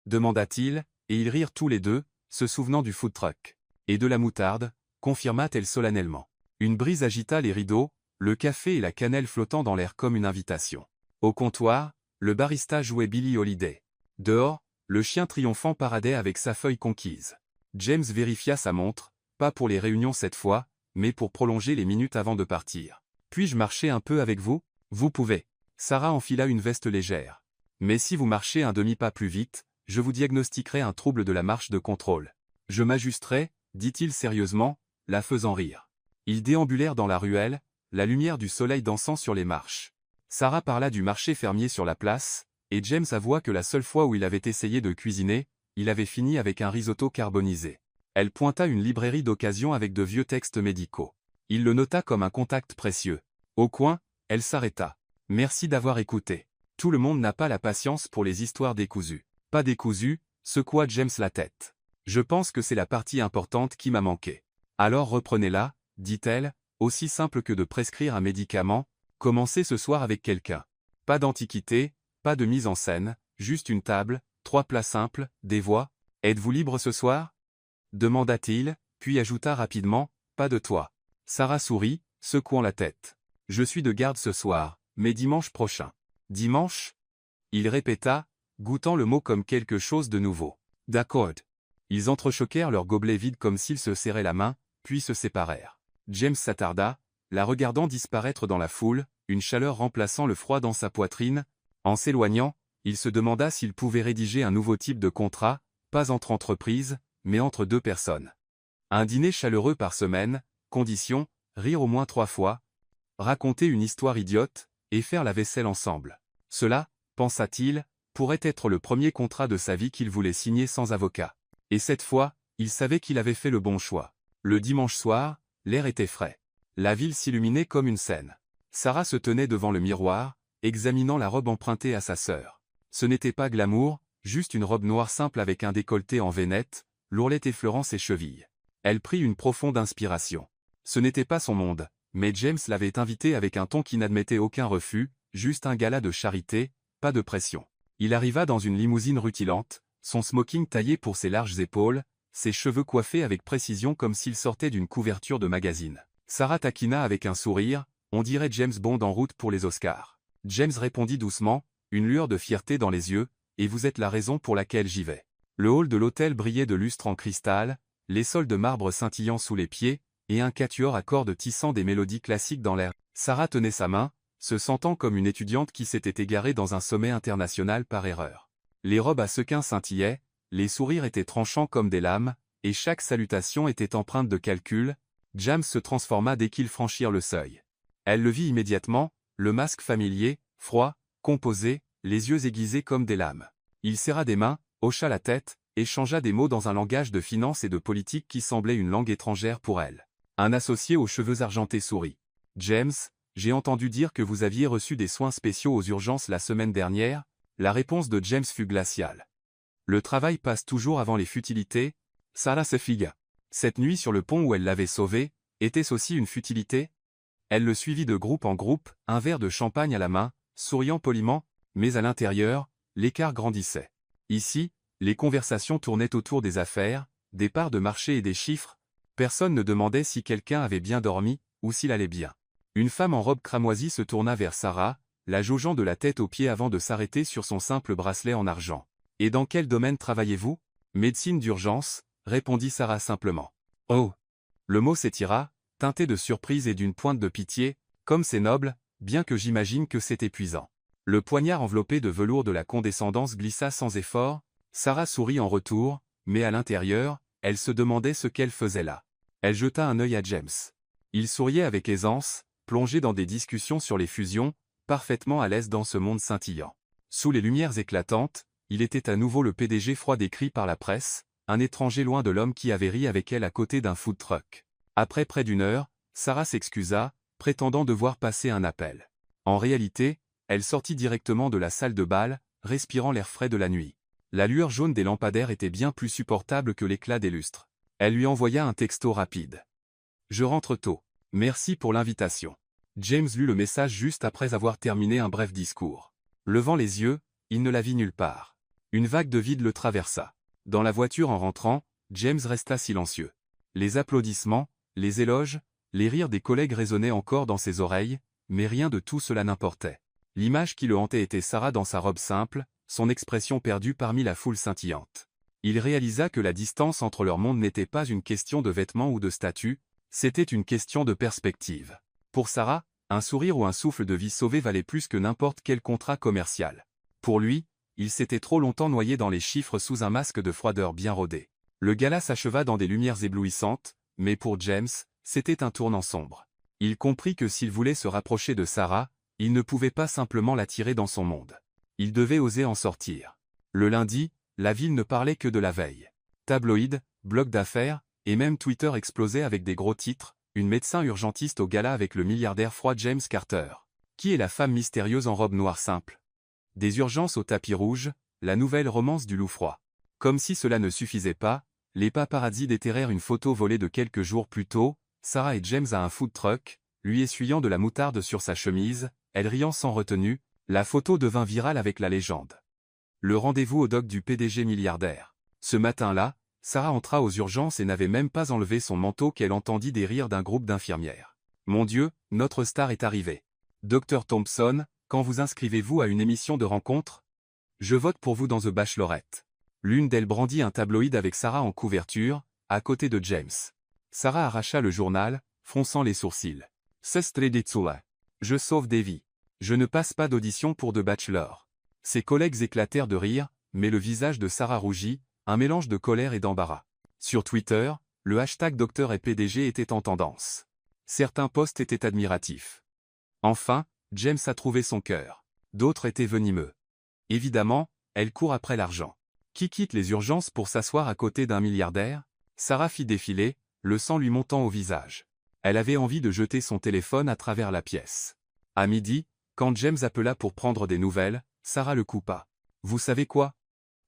demanda-t-il, et ils rirent tous les deux, se souvenant du food truck. « Et de la moutarde » confirma-t-elle solennellement. Une brise agita les rideaux, le café et la cannelle flottant dans l'air comme une invitation. Au comptoir, le barista jouait Billie Holiday. Dehors, le chien triomphant paradait avec sa feuille conquise. James vérifia sa montre, pas pour les réunions cette fois, mais pour prolonger les minutes avant de partir. « Puis-je marcher un peu avec vous ?»« Vous pouvez. » Sarah enfila une veste légère. « Mais si vous marchez un demi-pas plus vite, je vous diagnostiquerai un trouble de la marche de contrôle. »« Je m'ajusterai, » dit-il sérieusement, la faisant rire. Ils déambulèrent dans la ruelle, la lumière du soleil dansant sur les marches. Sarah parla du marché fermier sur la place, et James avoua que la seule fois où il avait essayé de cuisiner, il avait fini avec un risotto carbonisé. Elle pointa une librairie d'occasion avec de vieux textes médicaux. Il le nota comme un contact précieux. Au coin, elle s'arrêta. « Merci d'avoir écouté. Tout le monde n'a pas la patience pour les histoires décousues. »« Pas décousues » secoua James la tête. « Je pense que c'est la partie importante qui m'a manqué. »« Alors reprenez-la, » dit-elle, aussi simple que de prescrire un médicament, commencez ce soir avec quelqu'un. Pas d'antiquité, pas de mise en scène, juste une table, 3 plats simples, des voix. « Êtes-vous libre ce soir ?» demanda-t-il, puis ajouta rapidement, « Pas de toi. » Sarah sourit, secouant la tête. « Je suis de garde ce soir, mais dimanche prochain. »« Dimanche ?» Il répéta, goûtant le mot comme quelque chose de nouveau. « D'accord. » Ils entrechoquèrent leurs gobelets vides comme s'ils se serraient la main, puis se séparèrent. James s'attarda, la regardant disparaître dans la foule, une chaleur remplaçant le froid dans sa poitrine. En s'éloignant, il se demanda s'il pouvait rédiger un nouveau type de contrat, pas entre entreprises, mais entre 2 personnes. Un dîner chaleureux par semaine, condition, rire au moins 3 fois. raconter une histoire idiote, et faire la vaisselle ensemble. Cela, pensa-t-il, pourrait être le premier contrat de sa vie qu'il voulait signer sans avocat. Et cette fois, il savait qu'il avait fait le bon choix. Le dimanche soir, l'air était frais. La ville s'illuminait comme une scène. Sarah se tenait devant le miroir, examinant la robe empruntée à sa sœur. Ce n'était pas glamour, juste une robe noire simple avec un décolleté en vénette, l'ourlet effleurant ses chevilles. Elle prit une profonde inspiration. Ce n'était pas son monde, mais James l'avait invitée avec un ton qui n'admettait aucun refus, juste un gala de charité, pas de pression. Il arriva dans une limousine rutilante, son smoking taillé pour ses larges épaules, ses cheveux coiffés avec précision comme s'il sortait d'une couverture de magazine. Sarah taquina avec un sourire, on dirait James Bond en route pour les Oscars. James répondit doucement, une lueur de fierté dans les yeux, et vous êtes la raison pour laquelle j'y vais. Le hall de l'hôtel brillait de lustres en cristal, les sols de marbre scintillant sous les pieds, et un quatuor à cordes tissant des mélodies classiques dans l'air. Sarah tenait sa main, se sentant comme une étudiante qui s'était égarée dans un sommet international par erreur. Les robes à sequins scintillaient, les sourires étaient tranchants comme des lames, et chaque salutation était empreinte de calcul. James se transforma dès qu'ils franchirent le seuil. Elle le vit immédiatement, le masque familier, froid, composé, les yeux aiguisés comme des lames. Il serra des mains, hocha la tête, échangea des mots dans un langage de finance et de politique qui semblait une langue étrangère pour elle. Un associé aux cheveux argentés sourit. « James, j'ai entendu dire que vous aviez reçu des soins spéciaux aux urgences la semaine dernière. » La réponse de James fut glaciale. « Le travail passe toujours avant les futilités. » Sarah se figa. Cette nuit sur le pont où elle l'avait sauvé, était-ce aussi une futilité? Elle le suivit de groupe en groupe, un verre de champagne à la main, souriant poliment, mais à l'intérieur, l'écart grandissait. Ici, les conversations tournaient autour des affaires, des parts de marché et des chiffres. Personne ne demandait si quelqu'un avait bien dormi, ou s'il allait bien. Une femme en robe cramoisie se tourna vers Sarah, la jaugeant de la tête aux pieds avant de s'arrêter sur son simple bracelet en argent. « Et dans quel domaine travaillez-vous ?»« Médecine d'urgence », répondit Sarah simplement. « Oh !» Le mot s'étira, teinté de surprise et d'une pointe de pitié, comme c'est noble, bien que j'imagine que c'est épuisant. Le poignard enveloppé de velours de la condescendance glissa sans effort. Sarah sourit en retour, mais à l'intérieur, elle se demandait ce qu'elle faisait là. Elle jeta un œil à James. Il souriait avec aisance, plongé dans des discussions sur les fusions, parfaitement à l'aise dans ce monde scintillant. Sous les lumières éclatantes, il était à nouveau le PDG froid décrit par la presse, un étranger loin de l'homme qui avait ri avec elle à côté d'un food truck. Après près d'une heure, Sarah s'excusa, prétendant devoir passer un appel. En réalité, elle sortit directement de la salle de bal, respirant l'air frais de la nuit. La lueur jaune des lampadaires était bien plus supportable que l'éclat des lustres. Elle lui envoya un texto rapide. « Je rentre tôt. Merci pour l'invitation. » James lut le message juste après avoir terminé un bref discours. Levant les yeux, il ne la vit nulle part. Une vague de vide le traversa. Dans la voiture en rentrant, James resta silencieux. Les applaudissements, les éloges, les rires des collègues résonnaient encore dans ses oreilles, mais rien de tout cela n'importait. L'image qui le hantait était Sarah dans sa robe simple, son expression perdue parmi la foule scintillante. Il réalisa que la distance entre leur monde n'était pas une question de vêtements ou de statut, c'était une question de perspective. Pour Sarah, un sourire ou un souffle de vie sauvée valait plus que n'importe quel contrat commercial. Pour lui, il s'était trop longtemps noyé dans les chiffres sous un masque de froideur bien rodé. Le gala s'acheva dans des lumières éblouissantes, mais pour James, c'était un tournant sombre. Il comprit que s'il voulait se rapprocher de Sarah, il ne pouvait pas simplement l'attirer dans son monde. Il devait oser en sortir. Le lundi, la ville ne parlait que de la veille. Tabloïds, blogs d'affaires, et même Twitter explosait avec des gros titres, une médecin urgentiste au gala avec le milliardaire froid James Carter. Qui est la femme mystérieuse en robe noire simple? Des urgences au tapis rouge, la nouvelle romance du loup froid. Comme si cela ne suffisait pas, les paparazzis déterrèrent une photo volée de quelques jours plus tôt, Sarah et James à un food truck, lui essuyant de la moutarde sur sa chemise, elle riant sans retenue, la photo devint virale avec la légende. Le rendez-vous au doc du PDG milliardaire. Ce matin-là, Sarah entra aux urgences et n'avait même pas enlevé son manteau qu'elle entendit des rires d'un groupe d'infirmières. « Mon Dieu, notre star est arrivée. Dr Thompson, quand vous inscrivez-vous à une émission de rencontre? Je vote pour vous dans The Bachelorette. » L'une d'elles brandit un tabloïd avec Sarah en couverture, à côté de James. Sarah arracha le journal, fronçant les sourcils. « Sestreditsula. Je sauve des vies. Je ne passe pas d'audition pour The Bachelor. » Ses collègues éclatèrent de rire, mais le visage de Sarah rougit, un mélange de colère et d'embarras. Sur Twitter, le hashtag Docteur et PDG était en tendance. Certains posts étaient admiratifs. Enfin, James a trouvé son cœur. D'autres étaient venimeux. Évidemment, elle court après l'argent. Qui quitte les urgences pour s'asseoir à côté d'un milliardaire? Sarah fit défiler, le sang lui montant au visage. Elle avait envie de jeter son téléphone à travers la pièce. À midi, quand James appela pour prendre des nouvelles, Sarah le coupa. « Vous savez quoi?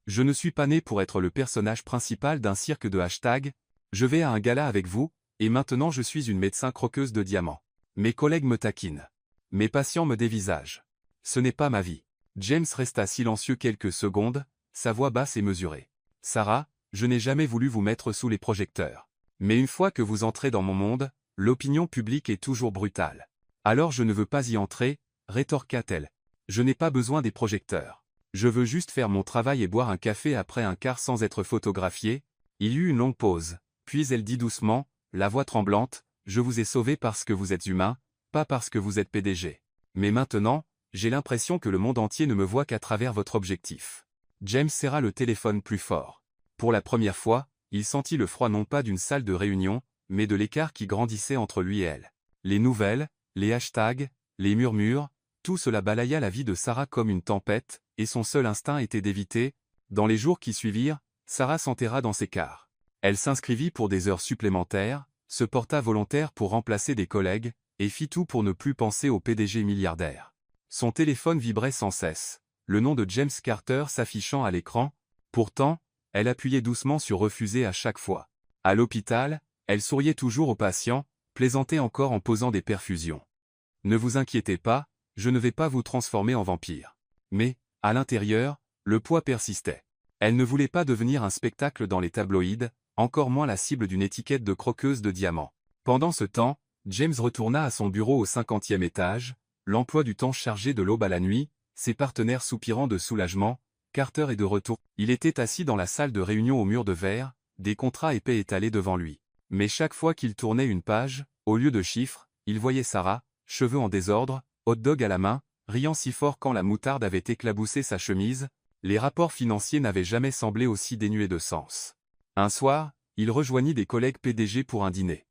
Je ne suis pas né pour être le personnage principal d'un cirque de hashtag. Je vais à un gala avec vous, et maintenant je suis une médecin croqueuse de diamants. Mes collègues me taquinent. Mes patients me dévisagent. Ce n'est pas ma vie. » James resta silencieux quelques secondes, sa voix basse et mesurée. « Sarah, je n'ai jamais voulu vous mettre sous les projecteurs. Mais une fois que vous entrez dans mon monde, l'opinion publique est toujours brutale. Alors je ne veux pas y entrer, rétorqua-t-elle. Je n'ai pas besoin des projecteurs. Je veux juste faire mon travail et boire un café après un quart sans être photographié. » Il y eut une longue pause, puis elle dit doucement, la voix tremblante, « Je vous ai sauvé parce que vous êtes humain, pas parce que vous êtes PDG. Mais maintenant, j'ai l'impression que le monde entier ne me voit qu'à travers votre objectif. » James serra le téléphone plus fort. Pour la première fois, il sentit le froid non pas d'une salle de réunion, mais de l'écart qui grandissait entre lui et elle. Les nouvelles, les hashtags, les murmures, tout cela balaya la vie de Sarah comme une tempête, et son seul instinct était d'éviter. Dans les jours qui suivirent, Sarah s'enterra dans ses quarts. Elle s'inscrivit pour des heures supplémentaires, se porta volontaire pour remplacer des collègues, et fit tout pour ne plus penser au PDG milliardaire. Son téléphone vibrait sans cesse, le nom de James Carter s'affichant à l'écran. Pourtant, elle appuyait doucement sur refuser à chaque fois. À l'hôpital, elle souriait toujours aux patients, plaisantait encore en posant des perfusions. « Ne vous inquiétez pas, je ne vais pas vous transformer en vampire. » Mais, à l'intérieur, le poids persistait. Elle ne voulait pas devenir un spectacle dans les tabloïds, encore moins la cible d'une étiquette de croqueuse de diamants. Pendant ce temps, James retourna à son bureau au 50e étage, l'emploi du temps chargé de l'aube à la nuit, ses partenaires soupirant de soulagement. Carter est de retour. Il était assis dans la salle de réunion au mur de verre, des contrats épais étalés devant lui. Mais chaque fois qu'il tournait une page, au lieu de chiffres, il voyait Sarah, cheveux en désordre, hot-dog à la main, riant si fort quand la moutarde avait éclaboussé sa chemise. Les rapports financiers n'avaient jamais semblé aussi dénués de sens. Un soir, il rejoignit des collègues PDG pour un dîner.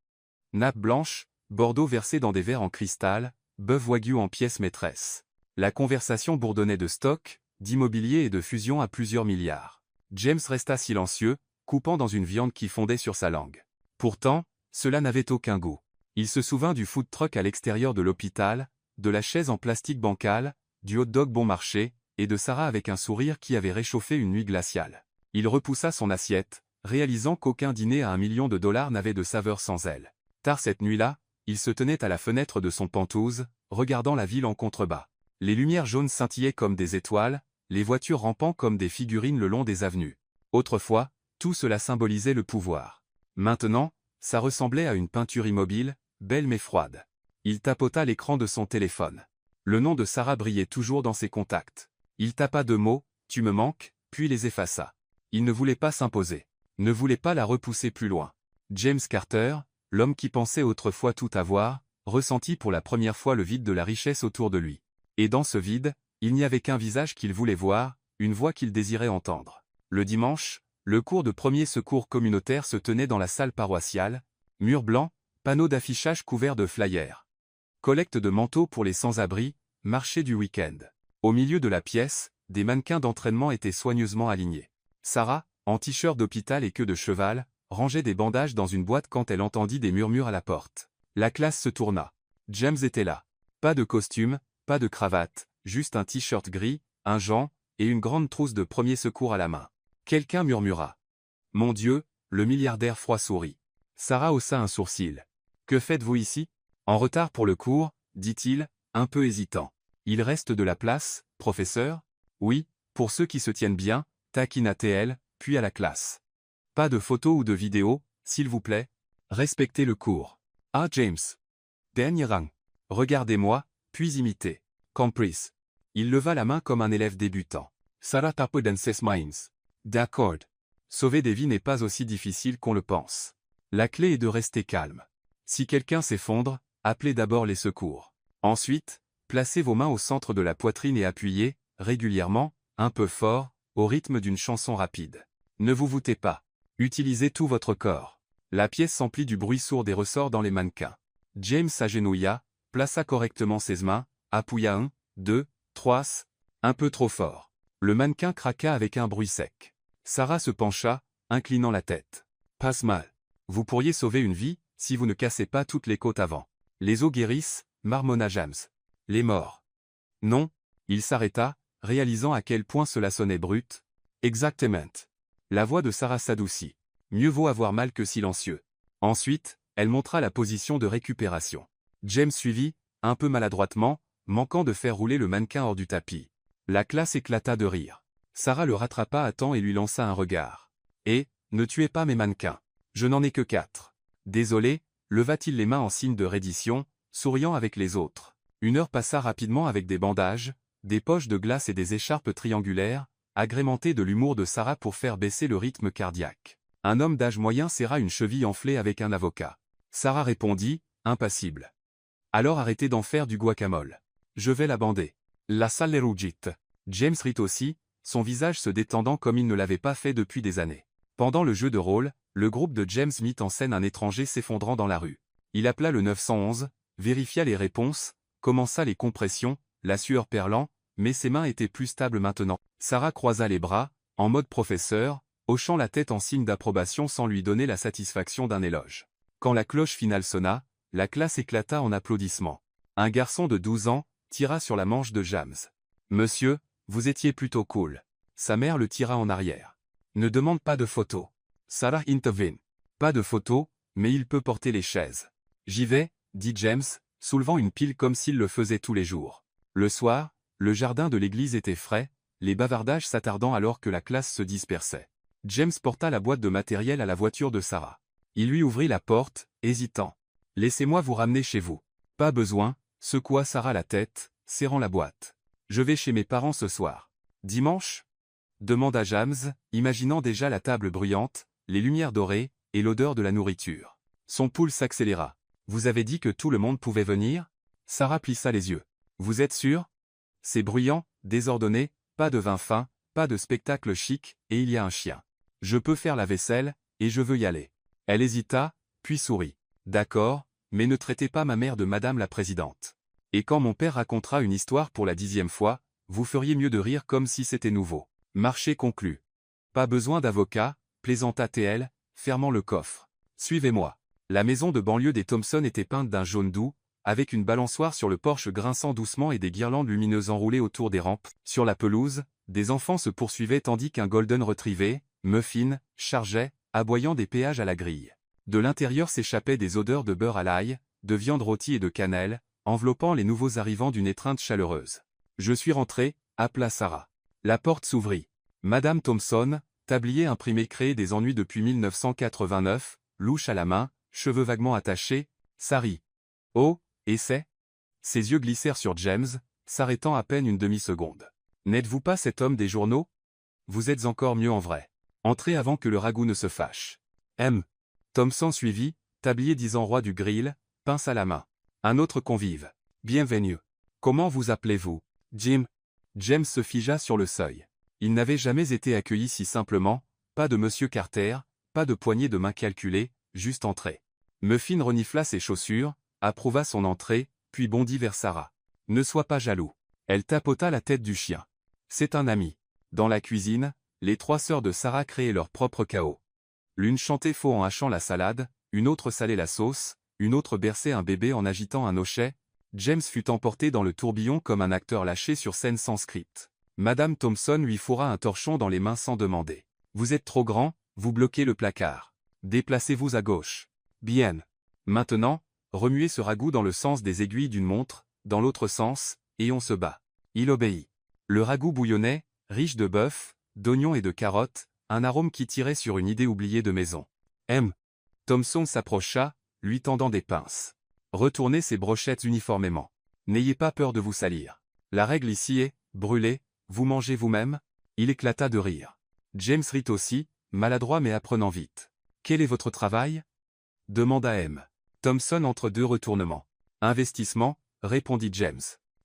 Nappe blanche, Bordeaux versé dans des verres en cristal, bœuf wagyu en pièces maîtresses. La conversation bourdonnait de stock, d'immobilier et de fusion à plusieurs milliards. James resta silencieux, coupant dans une viande qui fondait sur sa langue. Pourtant, cela n'avait aucun goût. Il se souvint du food truck à l'extérieur de l'hôpital, de la chaise en plastique bancal, du hot-dog bon marché, et de Sarah avec un sourire qui avait réchauffé une nuit glaciale. Il repoussa son assiette, réalisant qu'aucun dîner à $1 million n'avait de saveur sans elle. Tard cette nuit-là, il se tenait à la fenêtre de son Penthouse, regardant la ville en contrebas. Les lumières jaunes scintillaient comme des étoiles, les voitures rampant comme des figurines le long des avenues. Autrefois, tout cela symbolisait le pouvoir. Maintenant, ça ressemblait à une peinture immobile, belle mais froide. Il tapota l'écran de son téléphone. Le nom de Sarah brillait toujours dans ses contacts. Il tapa 2 mots, « Tu me manques », puis les effaça. Il ne voulait pas s'imposer. Ne voulait pas la repousser plus loin. James Carter, l'homme qui pensait autrefois tout avoir, ressentit pour la première fois le vide de la richesse autour de lui. Et dans ce vide, il n'y avait qu'un visage qu'il voulait voir, une voix qu'il désirait entendre. Le dimanche, le cours de premier secours communautaire se tenait dans la salle paroissiale, mur blanc, panneaux d'affichage couverts de flyers. Collecte de manteaux pour les sans-abri, marché du week-end. Au milieu de la pièce, des mannequins d'entraînement étaient soigneusement alignés. Sarah, en t-shirt d'hôpital et queue de cheval, rangeait des bandages dans une boîte quand elle entendit des murmures à la porte. La classe se tourna. James était là. Pas de costume, pas de cravate, juste un t-shirt gris, un gant, et une grande trousse de premier secours à la main. Quelqu'un murmura. « Mon Dieu !» Le milliardaire froid sourit. Sarah haussa un sourcil. « Que faites-vous ici ? » « En retard pour le cours, dit-il, un peu hésitant. « Il reste de la place, professeur ? » « Oui, pour ceux qui se tiennent bien, » taquina-t-elle, puis à la classe. « Pas de photos ou de vidéos, s'il vous plaît. Respectez le cours. »« Ah James. Dernier rang. Regardez-moi, puis imitez. Compris. » Il leva la main comme un élève débutant. « Sarah tape dans ses mains. »« D'accord. Sauver des vies n'est pas aussi difficile qu'on le pense. La clé est de rester calme. Si quelqu'un s'effondre, appelez d'abord les secours. Ensuite, placez vos mains au centre de la poitrine et appuyez, régulièrement, un peu fort, au rythme d'une chanson rapide. Ne vous voûtez pas. Utilisez tout votre corps. » La pièce s'emplit du bruit sourd des ressorts dans les mannequins. James s'agenouilla, plaça correctement ses mains, appuya 1, 2, 3, un peu trop fort. Le mannequin craqua avec un bruit sec. Sarah se pencha, inclinant la tête. Passe mal. Vous pourriez sauver une vie, si vous ne cassez pas toutes les côtes avant. Les os guérissent, marmonna James. Les morts. Non. Il s'arrêta, réalisant à quel point cela sonnait brut. Exactement. La voix de Sarah s'adoucit. Mieux vaut avoir mal que silencieux. Ensuite, elle montra la position de récupération. James suivit, un peu maladroitement, manquant de faire rouler le mannequin hors du tapis. La classe éclata de rire. Sarah le rattrapa à temps et lui lança un regard. « Et, ne tuez pas mes mannequins. Je n'en ai que 4. » Désolé, leva-t-il les mains en signe de reddition, souriant avec les autres. Une heure passa rapidement avec des bandages, des poches de glace et des écharpes triangulaires, agrémentées de l'humour de Sarah pour faire baisser le rythme cardiaque. Un homme d'âge moyen serra une cheville enflée avec un avocat. Sarah répondit, impassible. « Alors arrêtez d'en faire du guacamole. Je vais la bander. » La salle est rougite. James rit aussi, son visage se détendant comme il ne l'avait pas fait depuis des années. Pendant le jeu de rôle, le groupe de James mit en scène un étranger s'effondrant dans la rue. Il appela le 911, vérifia les réponses, commença les compressions, la sueur perlant, mais ses mains étaient plus stables maintenant. Sarah croisa les bras, en mode professeur, hochant la tête en signe d'approbation sans lui donner la satisfaction d'un éloge. Quand la cloche finale sonna, la classe éclata en applaudissements. Un garçon de 12 ans tira sur la manche de James. « Monsieur, vous étiez plutôt cool. » Sa mère le tira en arrière. « Ne demande pas de photos. » Sarah intervint. « Pas de photos, mais il peut porter les chaises. »« J'y vais, » dit James, soulevant une pile comme s'il le faisait tous les jours. Le soir, le jardin de l'église était frais, les bavardages s'attardant alors que la classe se dispersait. James porta la boîte de matériel à la voiture de Sarah. Il lui ouvrit la porte, hésitant. « Laissez-moi vous ramener chez vous. »« Pas besoin. » Secoua Sarah la tête, serrant la boîte. « Je vais chez mes parents ce soir. »« Dimanche ?» demanda James, imaginant déjà la table bruyante, les lumières dorées, et l'odeur de la nourriture. Son pouls s'accéléra. « Vous avez dit que tout le monde pouvait venir ?» Sarah plissa les yeux. « Vous êtes sûr ? C'est bruyant, désordonné, pas de vin fin, pas de spectacle chic, et il y a un chien. Je peux faire la vaisselle, et je veux y aller. » Elle hésita, puis sourit. « D'accord, mais ne traitez pas ma mère de Madame la Présidente. Et quand mon père racontera une histoire pour la 10e fois, vous feriez mieux de rire comme si c'était nouveau. » Marché conclu. « Pas besoin d'avocat, » plaisanta TL, fermant le coffre. « Suivez-moi. » La maison de banlieue des Thompson était peinte d'un jaune doux, avec une balançoire sur le porche grinçant doucement et des guirlandes lumineuses enroulées autour des rampes. Sur la pelouse, des enfants se poursuivaient tandis qu'un Golden Retriever, Muffin, chargeait, aboyant des péages à la grille. De l'intérieur s'échappaient des odeurs de beurre à l'ail, de viande rôtie et de cannelle, enveloppant les nouveaux arrivants d'une étreinte chaleureuse. « Je suis rentrée » appela Sarah. La porte s'ouvrit. Madame Thompson, tablier imprimé créé des ennuis depuis 1989, louche à la main, cheveux vaguement attachés, Sari. « Oh, et c'est ?» Ses yeux glissèrent sur James, s'arrêtant à peine une demi-seconde. « N'êtes-vous pas cet homme des journaux ? Vous êtes encore mieux en vrai. Entrez avant que le ragoût ne se fâche. » M. Thompson suivit, tablier disant roi du grill, pince à la main. Un autre convive. « Bienvenue. Comment vous appelez-vous ? » Jim. James se figea sur le seuil. Il n'avait jamais été accueilli si simplement, pas de Monsieur Carter, pas de poignée de main calculée, juste entrée. Muffin renifla ses chaussures, approuva son entrée, puis bondit vers Sarah. « Ne sois pas jaloux. » Elle tapota la tête du chien. « C'est un ami. » Dans la cuisine, les 3 sœurs de Sarah créaient leur propre chaos. L'une chantait faux en hachant la salade, une autre salait la sauce, une autre berçait un bébé en agitant un hochet. James fut emporté dans le tourbillon comme un acteur lâché sur scène sans script. Madame Thompson lui fourra un torchon dans les mains sans demander. « Vous êtes trop grand, vous bloquez le placard. Déplacez-vous à gauche. » Bien. Maintenant, remuez ce ragoût dans le sens des aiguilles d'une montre, dans l'autre sens, et on se bat. Il obéit. Le ragoût bouillonnait, riche de bœuf, d'oignons et de carottes, un arôme qui tirait sur une idée oubliée de maison. M. Thompson s'approcha, lui tendant des pinces. Retournez ces brochettes uniformément. N'ayez pas peur de vous salir. La règle ici est, brûlez, vous mangez vous-même. Il éclata de rire. James rit aussi, maladroit mais apprenant vite. Quel est votre travail ? Demanda M. Thompson entre 2 retournements. Investissement, répondit James.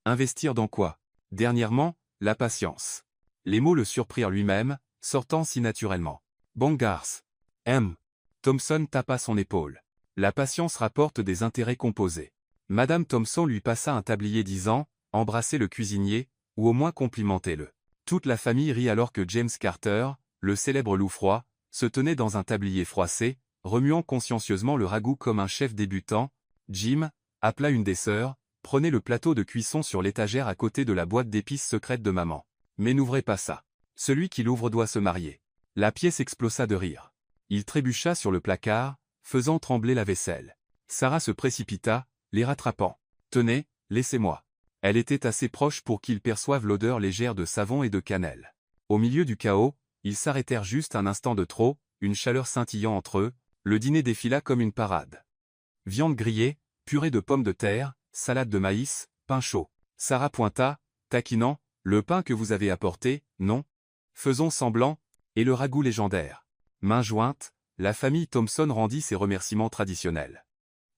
Investir dans quoi ? Dernièrement, la patience. Les mots le surprirent lui-même, sortant si naturellement. Bon garce. M. Thompson tapa son épaule. La patience rapporte des intérêts composés. Madame Thompson lui passa un tablier disant « Embrassez le cuisinier » ou au moins complimentez-le. Toute la famille rit alors que James Carter, le célèbre loup froid, se tenait dans un tablier froissé, remuant consciencieusement le ragoût comme un chef débutant. Jim, appela une des sœurs, prenez le plateau de cuisson sur l'étagère à côté de la boîte d'épices secrète de maman. Mais n'ouvrez pas ça. Celui qui l'ouvre doit se marier. La pièce explosa de rire. Il trébucha sur le placard, faisant trembler la vaisselle. Sarah se précipita, les rattrapant. Tenez, laissez-moi. Elle était assez proche pour qu'ils perçoivent l'odeur légère de savon et de cannelle. Au milieu du chaos, ils s'arrêtèrent juste un instant de trop, une chaleur scintillant entre eux, le dîner défila comme une parade. Viande grillée, purée de pommes de terre, salade de maïs, pain chaud. Sarah pointa, taquinant, le pain que vous avez apporté, non? Faisons semblant, et le ragoût légendaire. Main jointe, la famille Thompson rendit ses remerciements traditionnels.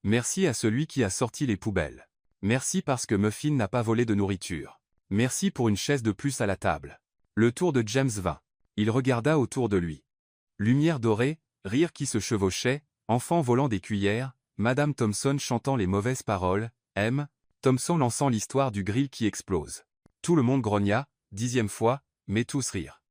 Merci à celui qui a sorti les poubelles. Merci parce que Muffin n'a pas volé de nourriture. Merci pour une chaise de plus à la table. Le tour de James vint. Il regarda autour de lui. Lumière dorée, rire qui se chevauchait, enfants volant des cuillères, Madame Thompson chantant les mauvaises paroles, M. Thompson lançant l'histoire du grill qui explose. Tout le monde grogna, 10e fois, mais tous rirent.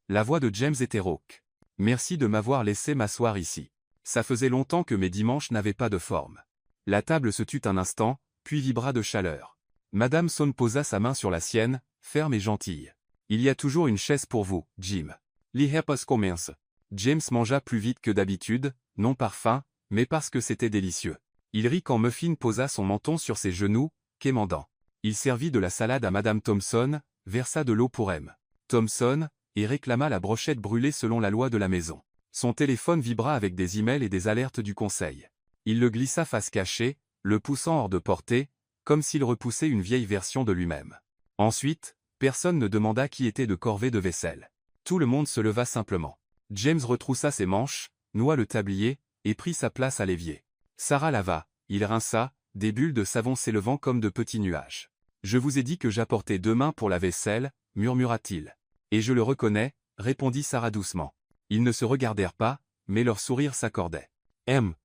La voix de James était rauque. Merci de m'avoir laissé m'asseoir ici. Ça faisait longtemps que mes dimanches n'avaient pas de forme. La table se tut un instant, puis vibra de chaleur. Madame Son posa sa main sur la sienne, ferme et gentille. Il y a toujours une chaise pour vous, Jim. Les repas commencent. James mangea plus vite que d'habitude, non par faim, mais parce que c'était délicieux. Il rit quand Muffin posa son menton sur ses genoux, quémandant. Il servit de la salade à Madame Thompson, versa de l'eau pour M. Thompson, et réclama la brochette brûlée selon la loi de la maison. Son téléphone vibra avec des emails et des alertes du conseil. Il le glissa face cachée, le poussant hors de portée, comme s'il repoussait une vieille version de lui-même. Ensuite, personne ne demanda qui était de corvée de vaisselle. Tout le monde se leva simplement. James retroussa ses manches, noua le tablier, et prit sa place à l'évier. Sarah lava, il rinça, des bulles de savon s'élevant comme de petits nuages. Je vous ai dit que j'apportais 2 mains pour la vaisselle, murmura-t-il. Et je le reconnais, répondit Sarah doucement. Ils ne se regardèrent pas, mais leur sourire s'accordait. M.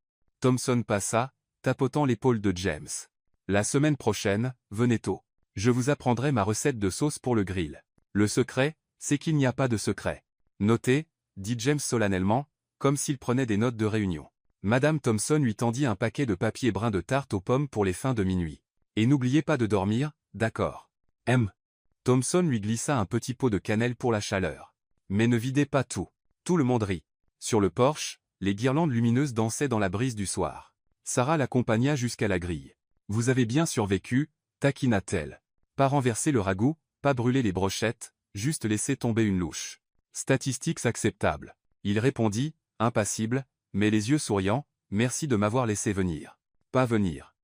Thompson passa, tapotant l'épaule de James. La semaine prochaine, venez tôt. Je vous apprendrai ma recette de sauce pour le grill. Le secret, c'est qu'il n'y a pas de secret. Notez, dit James solennellement, comme s'il prenait des notes de réunion. Madame Thompson lui tendit un paquet de papier brun de tarte aux pommes pour les fins de minuit. Et n'oubliez pas de dormir, d'accord. M. Thompson lui glissa un petit pot de cannelle pour la chaleur. Mais ne videz pas tout. Tout le monde rit. Sur le porche, les guirlandes lumineuses dansaient dans la brise du soir. Sarah l'accompagna jusqu'à la grille. Vous avez bien survécu, taquina-t-elle. Pas renverser le ragoût, pas brûler les brochettes, juste laisser tomber une louche. Statistiques acceptables. Il répondit, impassible, mais les yeux souriants, merci de m'avoir laissé venir. Pas venir.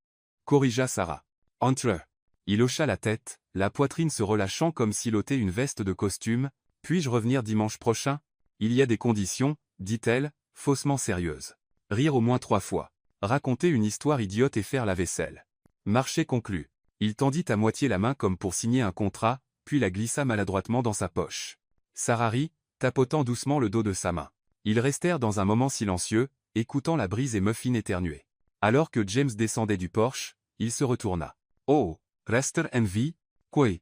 Corrigea Sarah. Entre. Il hocha la tête, la poitrine se relâchant comme s'il ôtait une veste de costume. Puis-je revenir dimanche prochain? Il y a des conditions, dit-elle, faussement sérieuse. Rire au moins 3 fois. Raconter une histoire idiote et faire la vaisselle. Marché conclu. Il tendit à moitié la main comme pour signer un contrat, puis la glissa maladroitement dans sa poche. Sarah rit, tapotant doucement le dos de sa main. Ils restèrent dans un moment silencieux, écoutant la brise et Muffin éternuer. Alors que James descendait du porche, il se retourna. Oh, rester en vie? Quoi?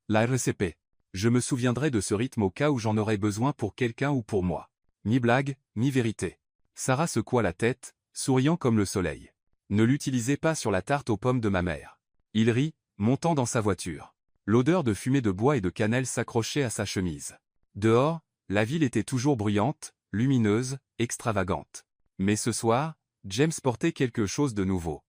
La RCP. Je me souviendrai de ce rythme au cas où j'en aurais besoin pour quelqu'un ou pour moi. Ni blague, ni vérité. Sarah secoua la tête, souriant comme le soleil. Ne l'utilisez pas sur la tarte aux pommes de ma mère. Il rit, montant dans sa voiture. L'odeur de fumée de bois et de cannelle s'accrochait à sa chemise. Dehors, la ville était toujours bruyante, lumineuse, extravagante. Mais ce soir, James portait quelque chose de nouveau.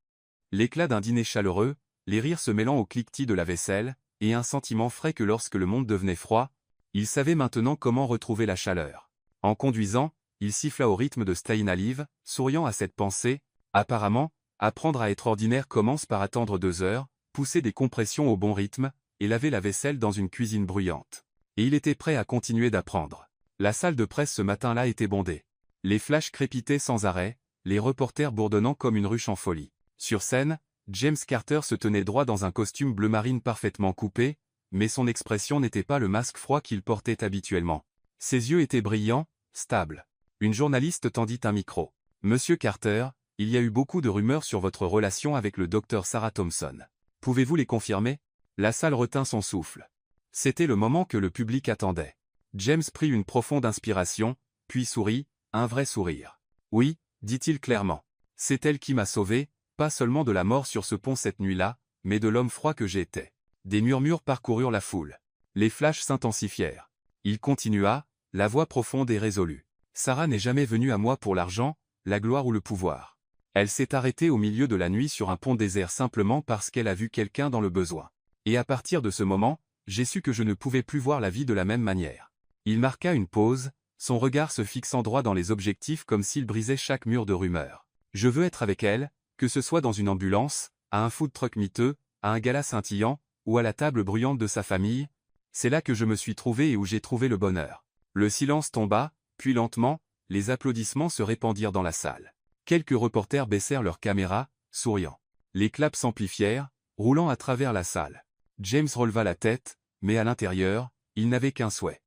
L'éclat d'un dîner chaleureux, les rires se mêlant au cliquetis de la vaisselle, et un sentiment frais que lorsque le monde devenait froid, il savait maintenant comment retrouver la chaleur. En conduisant, il siffla au rythme de Stayin' Alive, souriant à cette pensée. Apparemment, apprendre à être ordinaire commence par attendre 2 heures, pousser des compressions au bon rythme, et laver la vaisselle dans une cuisine bruyante. Et il était prêt à continuer d'apprendre. La salle de presse ce matin-là était bondée. Les flashs crépitaient sans arrêt, les reporters bourdonnant comme une ruche en folie. Sur scène, James Carter se tenait droit dans un costume bleu marine parfaitement coupé, mais son expression n'était pas le masque froid qu'il portait habituellement. Ses yeux étaient brillants, stables. Une journaliste tendit un micro. « Monsieur Carter, Il y a eu beaucoup de rumeurs sur votre relation avec le docteur Sarah Thompson. Pouvez-vous les confirmer? La salle retint son souffle. C'était le moment que le public attendait. James prit une profonde inspiration, puis sourit, un vrai sourire. Oui, dit-il clairement. C'est elle qui m'a sauvé, pas seulement de la mort sur ce pont cette nuit-là, mais de l'homme froid que j'étais. Des murmures parcoururent la foule. Les flashs s'intensifièrent. Il continua, la voix profonde et résolue. Sarah n'est jamais venue à moi pour l'argent, la gloire ou le pouvoir. Elle s'est arrêtée au milieu de la nuit sur un pont désert simplement parce qu'elle a vu quelqu'un dans le besoin. Et à partir de ce moment, j'ai su que je ne pouvais plus voir la vie de la même manière. Il marqua une pause, son regard se fixant droit dans les objectifs comme s'il brisait chaque mur de rumeur. Je veux être avec elle, que ce soit dans une ambulance, à un food truck miteux, à un gala scintillant, ou à la table bruyante de sa famille. C'est là que je me suis trouvé et où j'ai trouvé le bonheur. Le silence tomba, puis lentement, les applaudissements se répandirent dans la salle. Quelques reporters baissèrent leurs caméras, souriant. Les claps s'amplifièrent, roulant à travers la salle. James releva la tête, mais à l'intérieur, il n'avait qu'un souhait.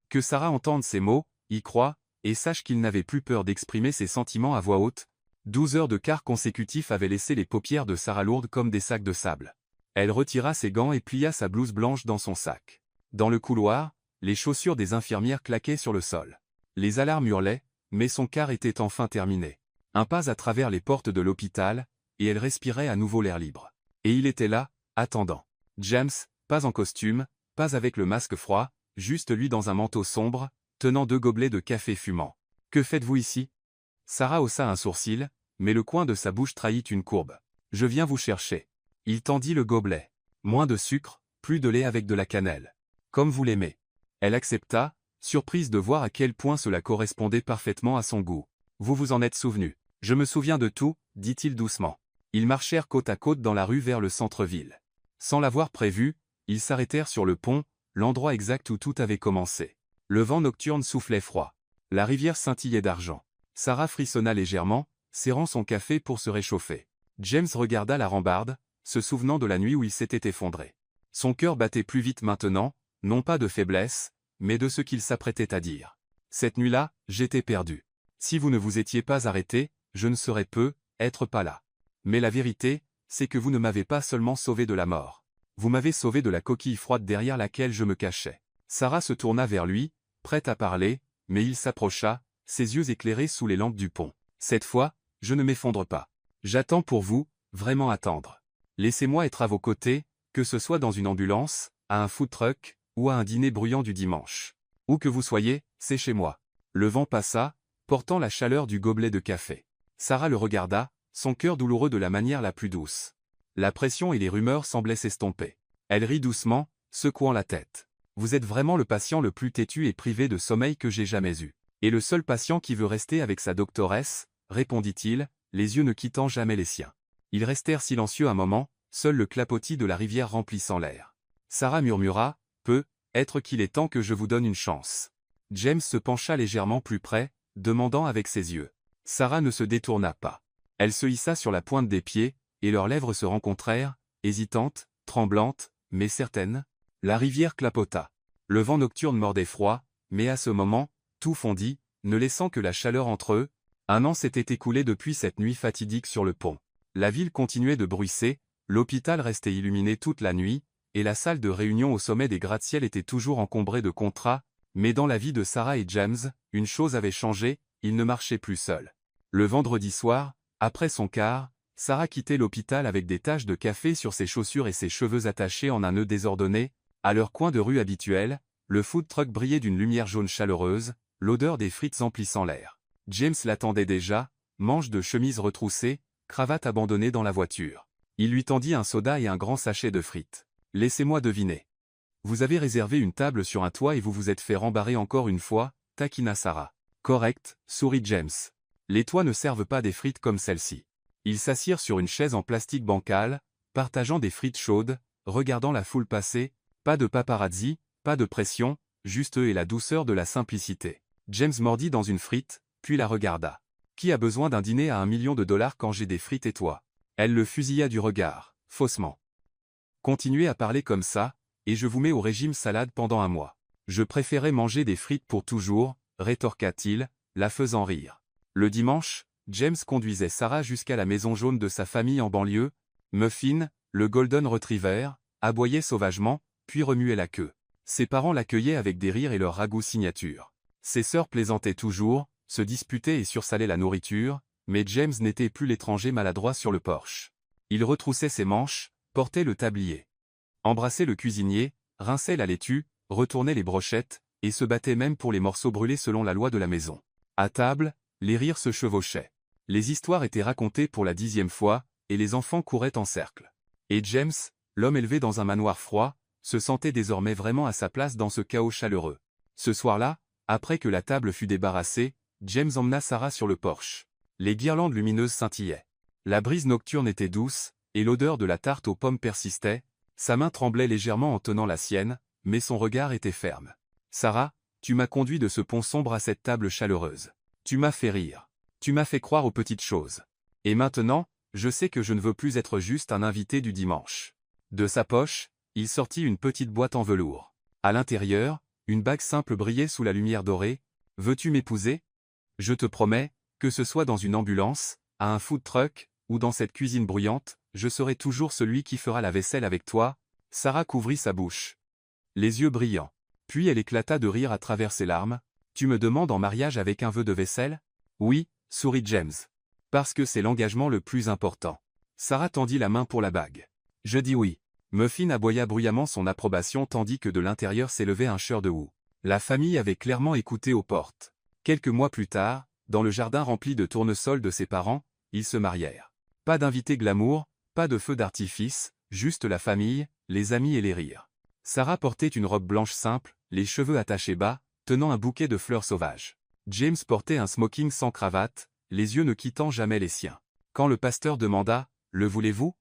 Que Sarah entende ces mots, y croie, et sache qu'il n'avait plus peur d'exprimer ses sentiments à voix haute. 12 heures de quart consécutifs avaient laissé les paupières de Sarah lourdes comme des sacs de sable. Elle retira ses gants et plia sa blouse blanche dans son sac. Dans le couloir, les chaussures des infirmières claquaient sur le sol. Les alarmes hurlaient, mais son quart était enfin terminé. Un pas à travers les portes de l'hôpital, et elle respirait à nouveau l'air libre. Et il était là, attendant. James, pas en costume, pas avec le masque froid, juste lui dans un manteau sombre, tenant 2 gobelets de café fumant. « Que faites-vous ici » Sarah haussa un sourcil, mais le coin de sa bouche trahit une courbe. « Je viens vous chercher. » Il tendit le gobelet. Moins de sucre, plus de lait avec de la cannelle. Comme vous l'aimez. Elle accepta, surprise de voir à quel point cela correspondait parfaitement à son goût. Vous vous en êtes souvenu. Je me souviens de tout, dit-il doucement. Ils marchèrent côte à côte dans la rue vers le centre-ville. Sans l'avoir prévu, ils s'arrêtèrent sur le pont, l'endroit exact où tout avait commencé. Le vent nocturne soufflait froid. La rivière scintillait d'argent. Sarah frissonna légèrement, serrant son café pour se réchauffer. James regarda la rambarde, se souvenant de la nuit où il s'était effondré. Son cœur battait plus vite maintenant, non pas de faiblesse, mais de ce qu'il s'apprêtait à dire. Cette nuit-là, j'étais perdu. Si vous ne vous étiez pas arrêté, je ne saurais être pas là. Mais la vérité, c'est que vous ne m'avez pas seulement sauvé de la mort. Vous m'avez sauvé de la coquille froide derrière laquelle je me cachais. Sarah se tourna vers lui, prête à parler, mais il s'approcha, ses yeux éclairés sous les lampes du pont. Cette fois, je ne m'effondre pas. J'attends pour vous, vraiment attendre. Laissez-moi être à vos côtés, que ce soit dans une ambulance, à un food truck, ou à un dîner bruyant du dimanche. Où que vous soyez, c'est chez moi. Le vent passa, portant la chaleur du gobelet de café. Sarah le regarda, son cœur douloureux de la manière la plus douce. La pression et les rumeurs semblaient s'estomper. Elle rit doucement, secouant la tête. Vous êtes vraiment le patient le plus têtu et privé de sommeil que j'ai jamais eu. Et le seul patient qui veut rester avec sa doctoresse, répondit-il, les yeux ne quittant jamais les siens. Ils restèrent silencieux un moment, seul le clapotis de la rivière remplissant l'air. Sarah murmura, peut-être qu'il est temps que je vous donne une chance. James se pencha légèrement plus près, demandant avec ses yeux. Sarah ne se détourna pas. Elle se hissa sur la pointe des pieds, et leurs lèvres se rencontrèrent, hésitantes, tremblantes, mais certaines. La rivière clapota. Le vent nocturne mordait froid, mais à ce moment, tout fondit, ne laissant que la chaleur entre eux. Un an s'était écoulé depuis cette nuit fatidique sur le pont. La ville continuait de bruisser, l'hôpital restait illuminé toute la nuit, et la salle de réunion au sommet des gratte-ciel était toujours encombrée de contrats, mais dans la vie de Sarah et James, une chose avait changé, ils ne marchaient plus seuls. Le vendredi soir, après son quart, Sarah quittait l'hôpital avec des taches de café sur ses chaussures et ses cheveux attachés en un nœud désordonné. À leur coin de rue habituel, le food truck brillait d'une lumière jaune chaleureuse, l'odeur des frites emplissant l'air. James l'attendait déjà, manches de chemise retroussées, cravate abandonnée dans la voiture. Il lui tendit un soda et un grand sachet de frites. « Laissez-moi deviner. Vous avez réservé une table sur un toit et vous vous êtes fait rembarrer encore une fois, taquina Sarah. »« Correct, » sourit James. « Les toits ne servent pas des frites comme celle-ci. » Ils s'assirent sur une chaise en plastique bancal, partageant des frites chaudes, regardant la foule passer. Pas de paparazzi, pas de pression, juste eux et la douceur de la simplicité. James mordit dans une frite, puis la regarda. Qui a besoin d'un dîner à $1 million quand j'ai des frites et toi? Elle le fusilla du regard, faussement. Continuez à parler comme ça, et je vous mets au régime salade pendant 1 mois. Je préférais manger des frites pour toujours, rétorqua-t-il, la faisant rire. Le dimanche, James conduisait Sarah jusqu'à la maison jaune de sa famille en banlieue. Muffin, le Golden Retriever, aboyait sauvagement, puis remuait la queue. Ses parents l'accueillaient avec des rires et leur ragoût signature. Ses sœurs plaisantaient toujours, se disputaient et sursalaient la nourriture, mais James n'était plus l'étranger maladroit sur le porche. Il retroussait ses manches, portait le tablier, embrassait le cuisinier, rinçait la laitue, retournait les brochettes, et se battait même pour les morceaux brûlés selon la loi de la maison. À table, les rires se chevauchaient. Les histoires étaient racontées pour la 10e fois, et les enfants couraient en cercle. Et James, l'homme élevé dans un manoir froid, se sentait désormais vraiment à sa place dans ce chaos chaleureux. Ce soir-là, après que la table fut débarrassée, James emmena Sarah sur le porche. Les guirlandes lumineuses scintillaient. La brise nocturne était douce, et l'odeur de la tarte aux pommes persistait. Sa main tremblait légèrement en tenant la sienne, mais son regard était ferme. « Sarah, tu m'as conduit de ce pont sombre à cette table chaleureuse. Tu m'as fait rire. Tu m'as fait croire aux petites choses. Et maintenant, je sais que je ne veux plus être juste un invité du dimanche. » De sa poche, il sortit une petite boîte en velours. À l'intérieur, une bague simple brillait sous la lumière dorée. « Veux-tu m'épouser? Je te promets, que ce soit dans une ambulance, à un food truck, ou dans cette cuisine bruyante, je serai toujours celui qui fera la vaisselle avec toi. » Sarah couvrit sa bouche, les yeux brillants. Puis elle éclata de rire à travers ses larmes. « Tu me demandes en mariage avec un vœu de vaisselle? » « Oui, » sourit James. « Parce que c'est l'engagement le plus important. » Sarah tendit la main pour la bague. « Je dis oui. » Muffin aboya bruyamment son approbation tandis que de l'intérieur s'élevait un chœur de houx. La famille avait clairement écouté aux portes. Quelques mois plus tard, dans le jardin rempli de tournesols de ses parents, ils se marièrent. Pas d'invités glamour, pas de feu d'artifice, juste la famille, les amis et les rires. Sarah portait une robe blanche simple, les cheveux attachés bas, tenant un bouquet de fleurs sauvages. James portait un smoking sans cravate, les yeux ne quittant jamais les siens. Quand le pasteur demanda « Le voulez-vous »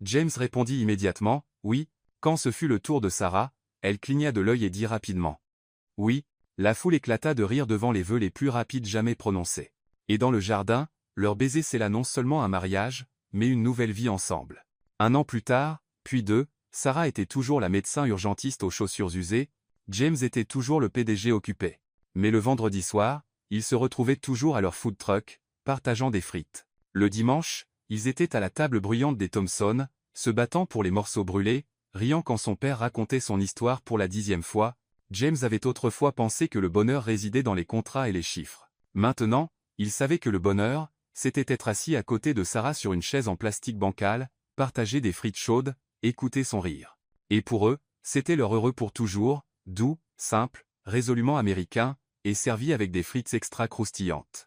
James répondit immédiatement « Oui ». Quand ce fut le tour de Sarah, elle cligna de l'œil et dit rapidement « Oui ». La foule éclata de rire devant les vœux les plus rapides jamais prononcés. Et dans le jardin, leur baiser scella non seulement un mariage, mais une nouvelle vie ensemble. 1 an plus tard, puis 2, Sarah était toujours la médecin urgentiste aux chaussures usées, James était toujours le PDG occupé. Mais le vendredi soir, ils se retrouvaient toujours à leur food truck, partageant des frites. Le dimanche, ils étaient à la table bruyante des Thompson, se battant pour les morceaux brûlés, riant quand son père racontait son histoire pour la 10e fois. James avait autrefois pensé que le bonheur résidait dans les contrats et les chiffres. Maintenant, il savait que le bonheur, c'était être assis à côté de Sarah sur une chaise en plastique bancale, partager des frites chaudes, écouter son rire. Et pour eux, c'était leur heureux pour toujours, doux, simple, résolument américain, et servi avec des frites extra croustillantes.